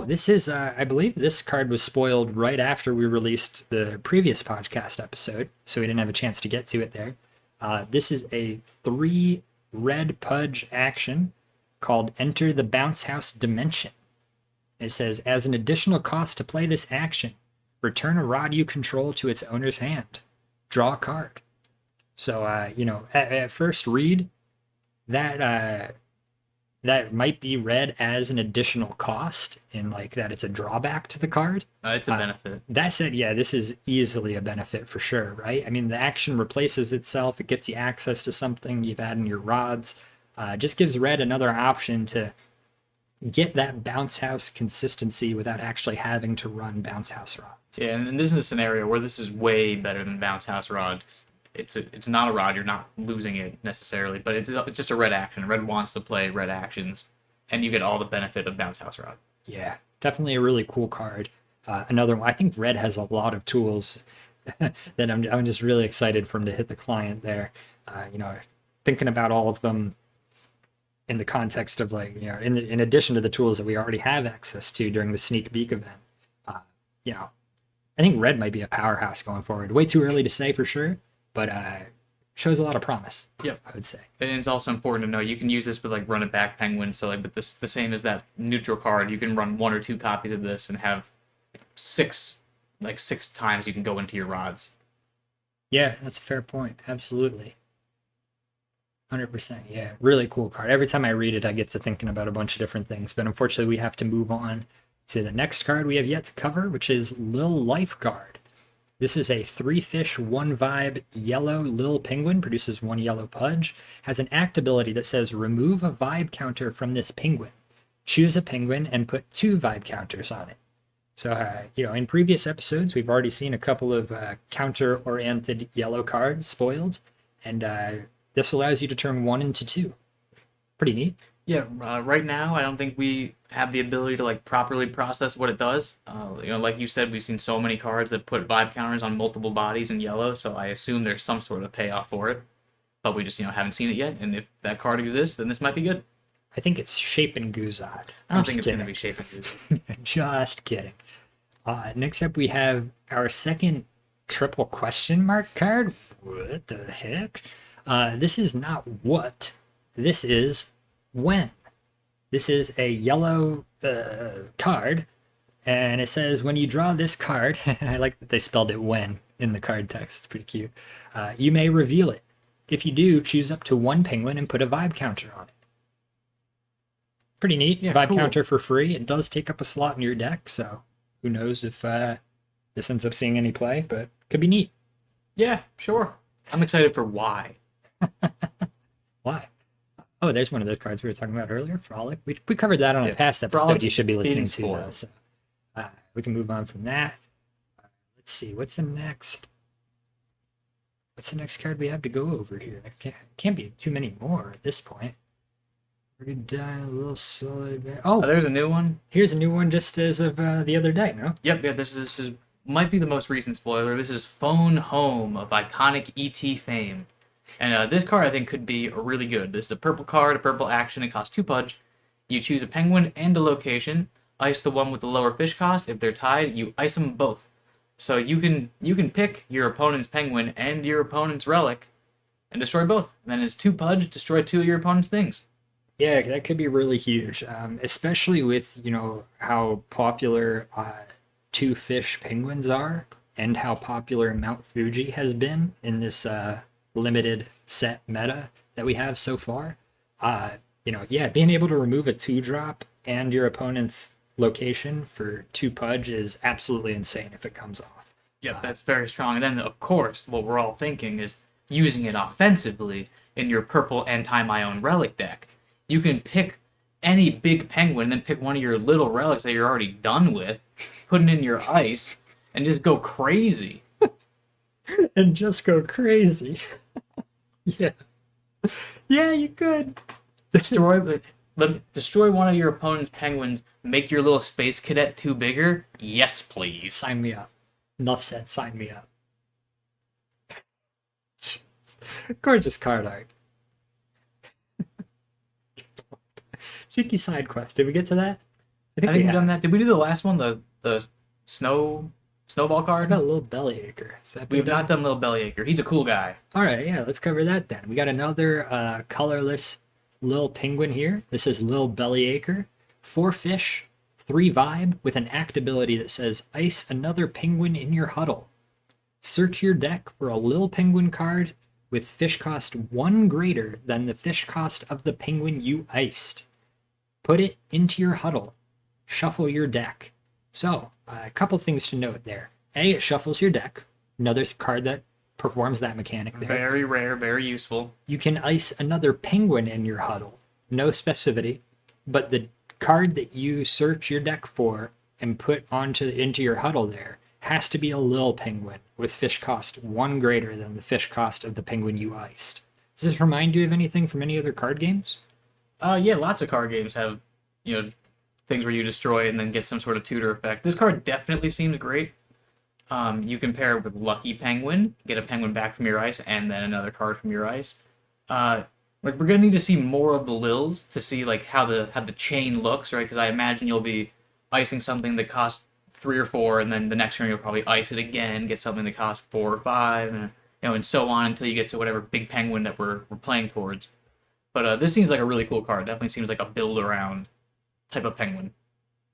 This is, I believe this card was spoiled right after we released the previous podcast episode, so we didn't have a chance to get to it there. This is a 3 red pudge action called Enter the Bounce House Dimension. It says, as an additional cost to play this action, return a rod you control to its owner's hand. Draw a card. So, at first read, that might be read as an additional cost in like that it's a drawback to the card. It's a benefit. That said, yeah, this is easily a benefit for sure, right? I mean, the action replaces itself. It gets you access to something you've had in your rods. Just gives red another option to get that bounce house consistency without actually having to run bounce house rods. Yeah, and this is a scenario where this is way better than bounce house rod. It's not a rod, you're not losing it necessarily, but it's just a red action. Red wants to play red actions, and you get all the benefit of bounce house rod. Yeah, definitely a really cool card. Another one, I think red has a lot of tools that I'm just really excited for him to hit the client there. Thinking about all of them in the context of in addition to the tools that we already have access to during the Sneak Beak event. I think red might be a powerhouse going forward. Way too early to say for sure, but shows a lot of promise. Yep, I would say. And it's also important to know you can use this with like run it back penguin. So like with this, the same as that neutral card, you can run 1 or 2 copies of this and have 6 times you can go into your rods. Yeah, that's a fair point. Absolutely. 100%. Yeah, really cool card. Every time I read it, I get to thinking about a bunch of different things. But unfortunately, we have to move on to the next card we have yet to cover, which is Lil Lifeguard. This is a 3 fish, 1 vibe, yellow Lil Penguin, produces 1 yellow pudge, has an act ability that says remove a vibe counter from this penguin. Choose a penguin and put 2 vibe counters on it. So, in previous episodes, we've already seen a couple of counter-oriented yellow cards spoiled, and this allows you to turn 1 into 2. Pretty neat. Yeah, right now I don't think we have the ability to like properly process what it does. Like you said, we've seen so many cards that put vibe counters on multiple bodies in yellow, so I assume there's some sort of payoff for it. But we just haven't seen it yet, and if that card exists, then this might be good. I think it's Shape and Guzad. I don't think it's going to be Shape and Guzad. Just kidding. Next up, we have our second triple question mark card. What the heck? This is not what. This is when. This is a yellow card, and it says when you draw this card, I like that they spelled it when in the card text. It's pretty cute. You may reveal it. If you do, choose up to 1 penguin and put a vibe counter on it. Pretty neat. Yeah, vibe cool. Counter for free. It does take up a slot in your deck, so who knows if this ends up seeing any play, but could be neat. Yeah, sure. I'm excited for why. Why? Oh, there's one of those cards we were talking about earlier, Frolic. We covered that on a past episode Frolic you should be listening to, spoiled. though, so we can move on from that. Let's see, what's the next card we have to go over here? Can't be too many more at this point. Pretty down a little solid. Oh, There's a new one. here's a new one just as of the other day, no? Yep, yeah, this is might be the most recent spoiler. This is Phone Home of iconic ET fame. And this card, I think, could be really good. This is a purple card, a purple action. It costs 2 pudge. You choose a penguin and a location. Ice the one with the lower fish cost. If they're tied, you ice them both. So you can pick your opponent's penguin and your opponent's relic and destroy both. And then it's 2 pudge, destroy 2 of your opponent's things. Yeah, that could be really huge, especially with, how popular 2 fish penguins are and how popular Mount Fuji has been in this limited set meta that we have so far. Being able to remove a 2-drop and your opponent's location for 2 pudge is absolutely insane if it comes off. Yep, that's very strong. And then, of course, what we're all thinking is using it offensively in your purple anti-my-own relic deck. You can pick any big penguin and then pick one of your little relics that you're already done with, put it in your ice, and just go crazy. And just go crazy. Yeah. Yeah, you could. Destroy, but Destroy one of your opponent's penguins. Make your little space cadet 2 bigger. Yes, please. Sign me up. Enough said, sign me up. Gorgeous card art. Cheeky side quest. Did we get to that? I think we've done that. Did we do the last one? The snowball card? What about Lil Bellyacre? We have not done Lil Bellyacre. He's a cool guy. Alright, yeah, let's cover that then. We got another colorless Lil Penguin here. This is Lil Bellyacre. 4 fish, 3 vibe, with an act ability that says ice another penguin in your huddle. Search your deck for a Lil Penguin card with fish cost 1 greater than the fish cost of the penguin you iced. Put it into your huddle. Shuffle your deck. So, a couple things to note there. A, it shuffles your deck. Another card that performs that mechanic there. Very rare, very useful. You can ice another penguin in your huddle. No specificity, but the card that you search your deck for and put into your huddle there has to be a Lil Penguin with fish cost 1 greater than the fish cost of the penguin you iced. Does this remind you of anything from any other card games? Yeah, lots of card games have, things where you destroy and then get some sort of tutor effect. This card definitely seems great. You can pair it with Lucky Penguin, get a penguin back from your ice, and then another card from your ice. We're gonna need to see more of the Lils to see how the chain looks, right? Because I imagine you'll be icing something that costs 3 or 4, and then the next turn you'll probably ice it again, get something that costs 4 or 5, and so on until you get to whatever big penguin that we're playing towards. But this seems like a really cool card. Definitely seems like a build around type of penguin.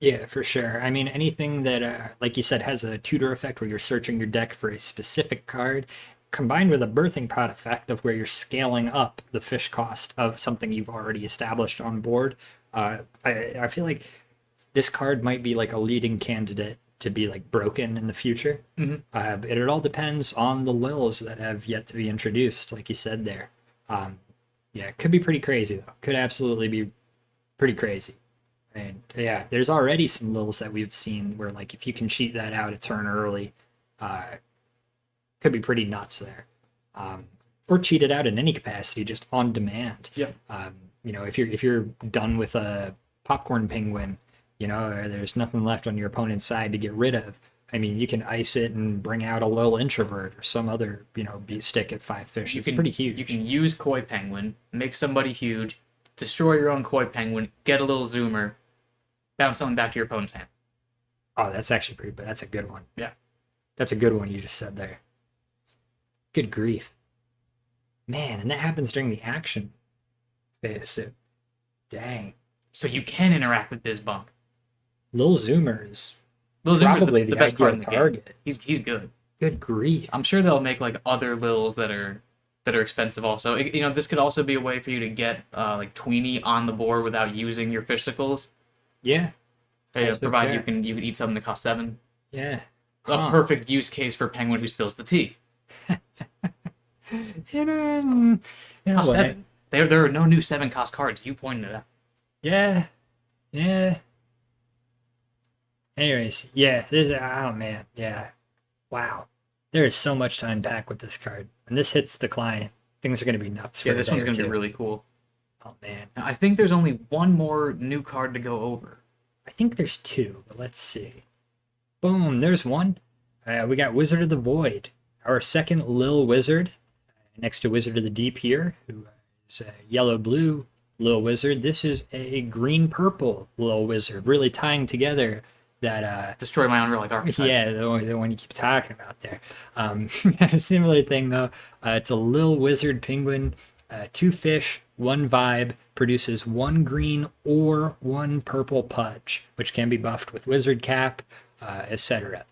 Yeah, for sure. I mean, anything that, like you said, has a tutor effect where you're searching your deck for a specific card, combined with a birthing pot effect of where you're scaling up the fish cost of something you've already established on board. I feel like this card might be like a leading candidate to be broken in the future. Mm-hmm. But it all depends on the Lils that have yet to be introduced, like you said there. Yeah, it could be pretty crazy though. Could absolutely be pretty crazy. And yeah, there's already some Lils that we've seen where if you can cheat that out a turn early, could be pretty nuts there. Or cheat it out in any capacity, just on demand. Yeah. If you're done with a popcorn penguin, or there's nothing left on your opponent's side to get rid of. I mean, you can ice it and bring out a little introvert or some other, beat stick at 5 fish. It's pretty huge. You can use Koi Penguin, make somebody huge, destroy your own Koi Penguin, get a little zoomer, bounce something back to your opponent's hand. Oh, that's actually pretty, but that's a good one. Yeah. That's a good one you just said there. Good grief. Man, and that happens during the action phase. So, dang. So you can interact with Bizbunk. Lil Zoomer is Lil Zoomer's probably the best card in the target. Game. He's good. Good grief. I'm sure they'll make other Lils that are expensive also. This could also be a way for you to get Tweenie on the board without using your Fishsicles. Yeah. Provided you can eat something that costs 7. Yeah. A perfect use case for Penguin who spills the tea. Cost 7. There are no new 7 cost cards. You pointed it out. Yeah. Yeah. Anyways, yeah. Oh man, yeah. Wow. There is so much to unpack with this card. And this hits the client. Things are going to be nuts for this one's going to be really cool. Oh man. Now, I think there's only one more new card to go over. I think there's 2, but let's see. Boom, there's one. We got Wizard of the Void, our second Lil Wizard, next to Wizard of the Deep here, who is a yellow-blue Lil Wizard. This is a green-purple Lil Wizard, really tying together that... Destroy my own relic archetype. Yeah, the one you keep talking about there. A similar thing, though. It's a Lil Wizard Penguin, 2 fish, 1 vibe, produces 1 green or 1 purple pudge, which can be buffed with Wizard Cap, etc.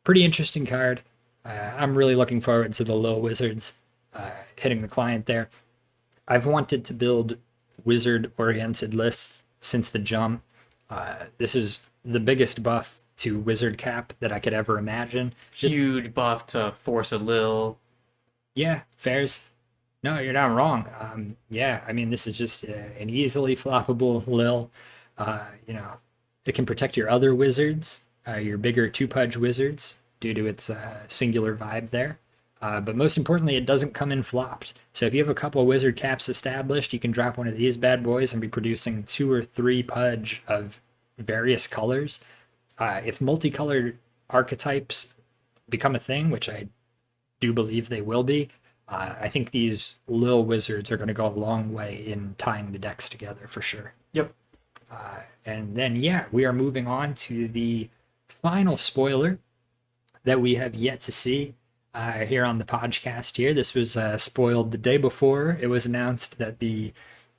Pretty interesting card. I'm really looking forward to the Lil Wizards hitting the client there. I've wanted to build wizard-oriented lists since the jump. This is the biggest buff to Wizard Cap that I could ever imagine. Huge buff to Force a Lil. Yeah, fairs. No, you're not wrong. Yeah, I mean, this is just an easily floppable Lil. It can protect your other wizards, your bigger 2-pudge wizards, due to its singular vibe there. But most importantly, it doesn't come in flopped. So if you have a couple of wizard caps established, you can drop one of these bad boys and be producing 2 or 3 pudge of various colors. If multicolored archetypes become a thing, which I do believe they will be, I think these Lil Wizards are going to go a long way in tying the decks together for sure. Yep. And then, yeah, we are moving on to the final spoiler that we have yet to see here on the podcast here. This was spoiled the day before it was announced that the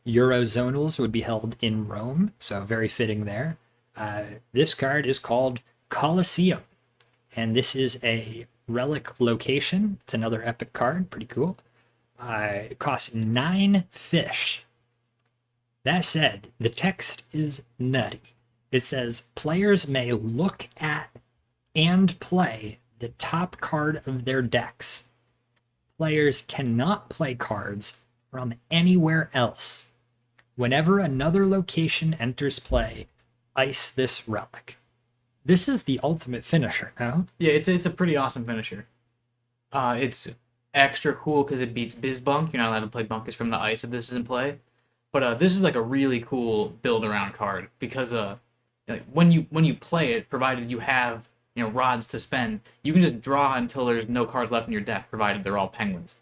Eurozonals would be held in Rome, so very fitting there. This card is called Colosseum, and this is a relic location. It's another epic card, pretty cool. It costs 9 fish. That said, the text is nutty. It says, players may look at and play the top card of their decks. Players cannot play cards from anywhere else. Whenever another location enters play, ice this relic. This is the ultimate finisher, no? Yeah, it's a pretty awesome finisher. It's extra cool because it beats Bizbunk. You're not allowed to play Bunkus from the ice if this is in play. But this is like a really cool build around card because like when you play it, provided you have rods to spend, you can just draw until there's no cards left in your deck, provided they're all penguins.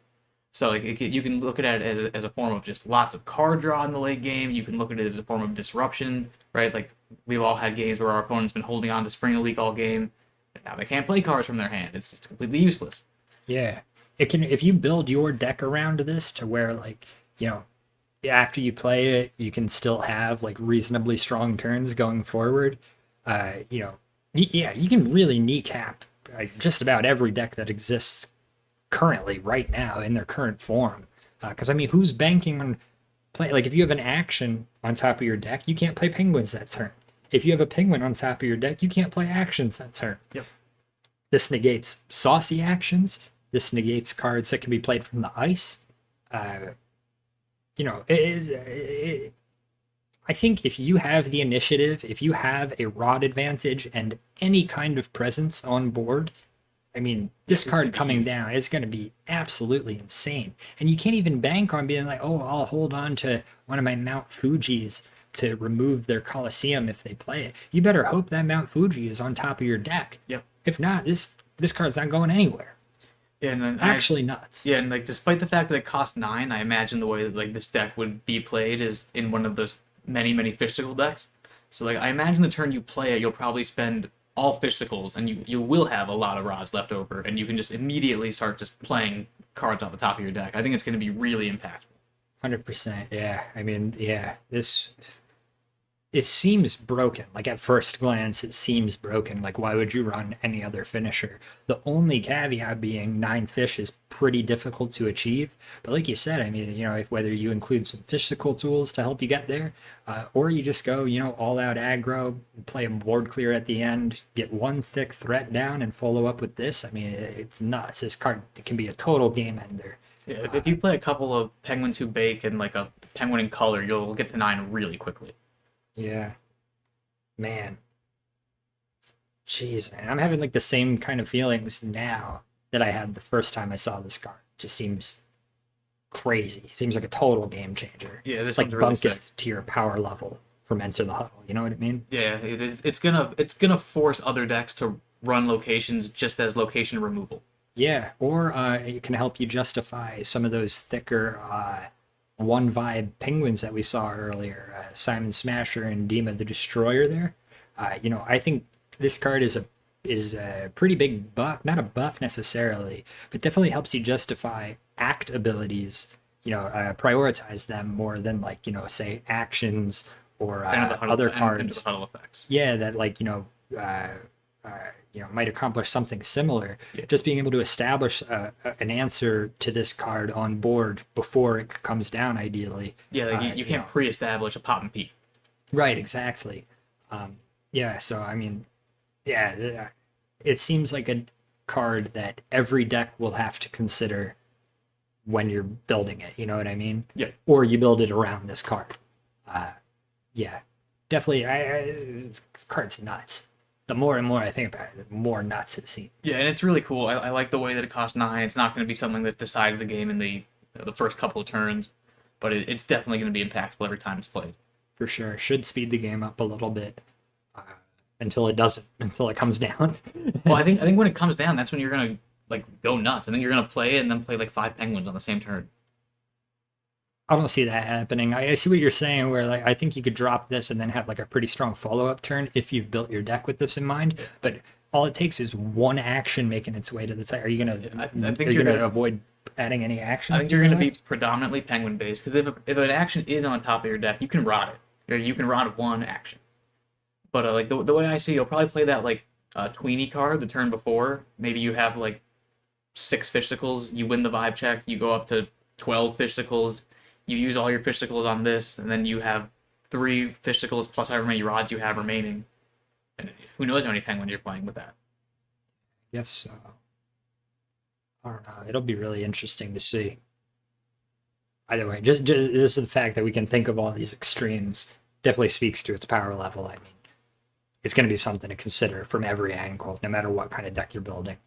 So like you can look at it as a form of just lots of card draw in the late game. You can look at it as a form of disruption, right? Like we've all had games where our opponent's been holding on to Spring Elite all game. Now they can't play cards from their hand. It's completely useless. Yeah. It can, if you build your deck around this to where after you play it, you can still have like reasonably strong turns going forward. Yeah, you can really kneecap just about every deck that exists currently right now in their current form. Because I mean, who's banking on play? Like if you have an action on top of your deck, you can't play penguins that turn. If you have a penguin on top of your deck, you can't play actions that turn. Yep. This negates saucy actions. This negates cards that can be played from the ice. I think if you have the initiative, if you have a rod advantage and any kind of presence on board, I mean, this card coming down is going to be absolutely insane. And you can't even bank on being like, oh, I'll hold on to one of my Mount Fujis to remove their Colosseum if they play it. You better hope that Mount Fuji is on top of your deck. Yep. If not, this card's not going anywhere. Yeah, and then Actually nuts. Yeah, and like despite the fact that it costs 9, I imagine the way that like this deck would be played is in one of those many physical decks. So like I imagine the turn you play it, you'll probably spend all physicals, and you will have a lot of rods left over, and you can just immediately start just playing cards off the top of your deck. I think it's going to be really impactful. 100%. Yeah. I mean, yeah, it seems broken. Like at first glance, it seems broken. Like why would you run any other finisher? The only caveat being 9 fish is pretty difficult to achieve. But like you said, I mean, whether you include some physical tools to help you get there, or you just go, all out aggro, play a board clear at the end, get one thick threat down and follow up with this. I mean, it's nuts. This card can be a total game ender. Yeah, if you play a couple of penguins who bake and like a penguin in color, you'll get to 9 really quickly. Yeah. Man. Jeez, man. I'm having like the same kind of feelings now that I had the first time I saw this card. Just seems crazy. Seems like a total game changer. Yeah, this like one's really sick. Bunkest to your power level from Enter the Huddle. You know what I mean? Yeah, it's gonna force other decks to run locations just as location removal. Yeah, or it can help you justify some of those thicker one vibe penguins that we saw earlier, Simon Smasher and Dima the Destroyer there. I think this card is a pretty big buff, not a buff necessarily, but definitely helps you justify act abilities, prioritize them more than like, say actions or other cards. Huddle effects. Yeah, that like, might accomplish something similar. Yeah. Just being able to establish an answer to this card on board before it comes down, ideally. Yeah, like you can't pre-establish a pop and peep. Right, exactly. Yeah, so I mean, yeah, it seems like a card that every deck will have to consider when you're building it. You know what I mean? Yeah. Or you build it around this card. Yeah, definitely. This card's nuts. the more and more I think about it, the more nuts it seems. Yeah, and it's really cool. I like the way that it costs 9. It's not going to be something that decides the game in the first couple of turns, but it's definitely going to be impactful every time it's played. For sure. Should speed the game up a little bit until it doesn't, until it comes down. Well, I think when it comes down, that's when you're going to like go nuts. I think you're going to play it and then play like 5 penguins on the same turn. I don't see that happening. I see what you're saying, where like I think you could drop this and then have like a pretty strong follow-up turn if you've built your deck with this in mind. But all it takes is one action making its way to the side. Are you gonna? I think are you you're gonna avoid adding any actions? I think you're going to be predominantly penguin based because if an action is on the top of your deck, you can rot it. Or you can rot one action. But like the way I see, you'll probably play that like Tweenie card the turn before. Maybe you have like 6 Fishsicles. You win the vibe check. You go up to 12 Fishsicles. You use all your Fishsicles on this, and then you have 3 Fishsicles plus however many rods you have remaining. And who knows how many penguins you're playing with that. Yes, so. I don't know. It'll be really interesting to see. Either way, just the fact that we can think of all these extremes definitely speaks to its power level. I mean, it's going to be something to consider from every angle, no matter what kind of deck you're building.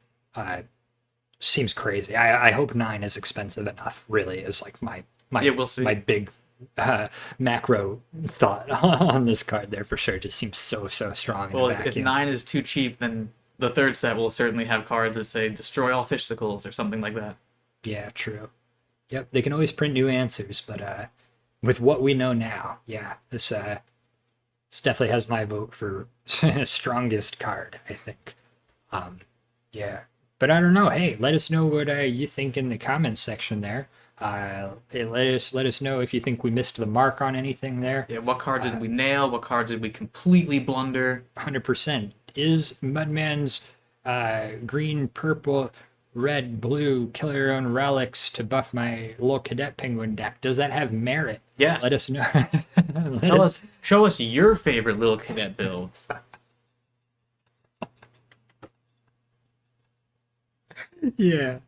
Seems crazy. I hope 9 is expensive enough, really, is like my we'll see. my big macro thought on this card there for sure. It just seems so strong in Well, a vacuum. if 9 is too cheap, then the third set will certainly have cards that say destroy all Fishsicles or something like that. Yeah, true. Yep, they can always print new answers, but with what we know now, yeah, this definitely has my vote for strongest card, I think. Yeah, but I don't know. Hey, let us know what you think in the comments section there. Hey, let us know if you think we missed the mark on anything there. Yeah, what cards did we nail? What cards did we completely blunder? 100%. Is Mudman's green, purple, red, blue, kill your own relics to buff my little cadet penguin deck, does that have merit? Yes. Let us know. Show us your favorite little cadet builds. Yeah.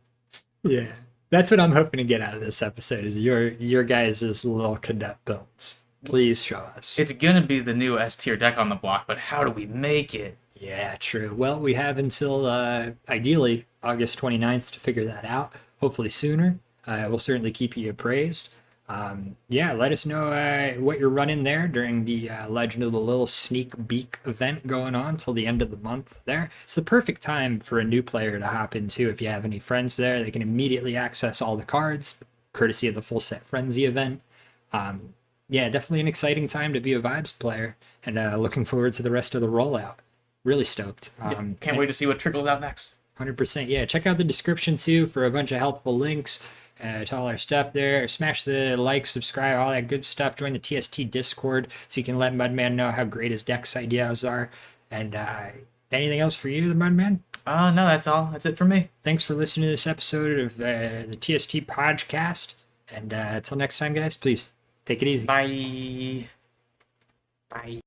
That's what I'm hoping to get out of this episode is your guys' little cadet builds. Please show us. It's gonna be the new S tier deck on the block, but how do we make it? Yeah, true. Well, we have until ideally August 29th to figure that out. Hopefully sooner. We'll certainly keep you appraised. Yeah, let us know what you're running there during the Legend of the Lils Sneak Beak event going on till the end of the month there. It's the perfect time for a new player to hop into. If you have any friends there, they can immediately access all the cards, courtesy of the Full Set Frenzy event. Yeah, definitely an exciting time to be a Vibes player, and looking forward to the rest of the rollout. Really stoked. Can't wait to see what trickles out next. 100%. Yeah, check out the description too for a bunch of helpful links to all our stuff there. Smash the like, subscribe, all that good stuff. Join the TST Discord so you can let Mudman know how great his decks ideas are. And anything else for you, the Mudman? No, that's all. That's it for me. Thanks for listening to this episode of the TST Podgecast. And until next time, guys, please take it easy. Bye. Bye.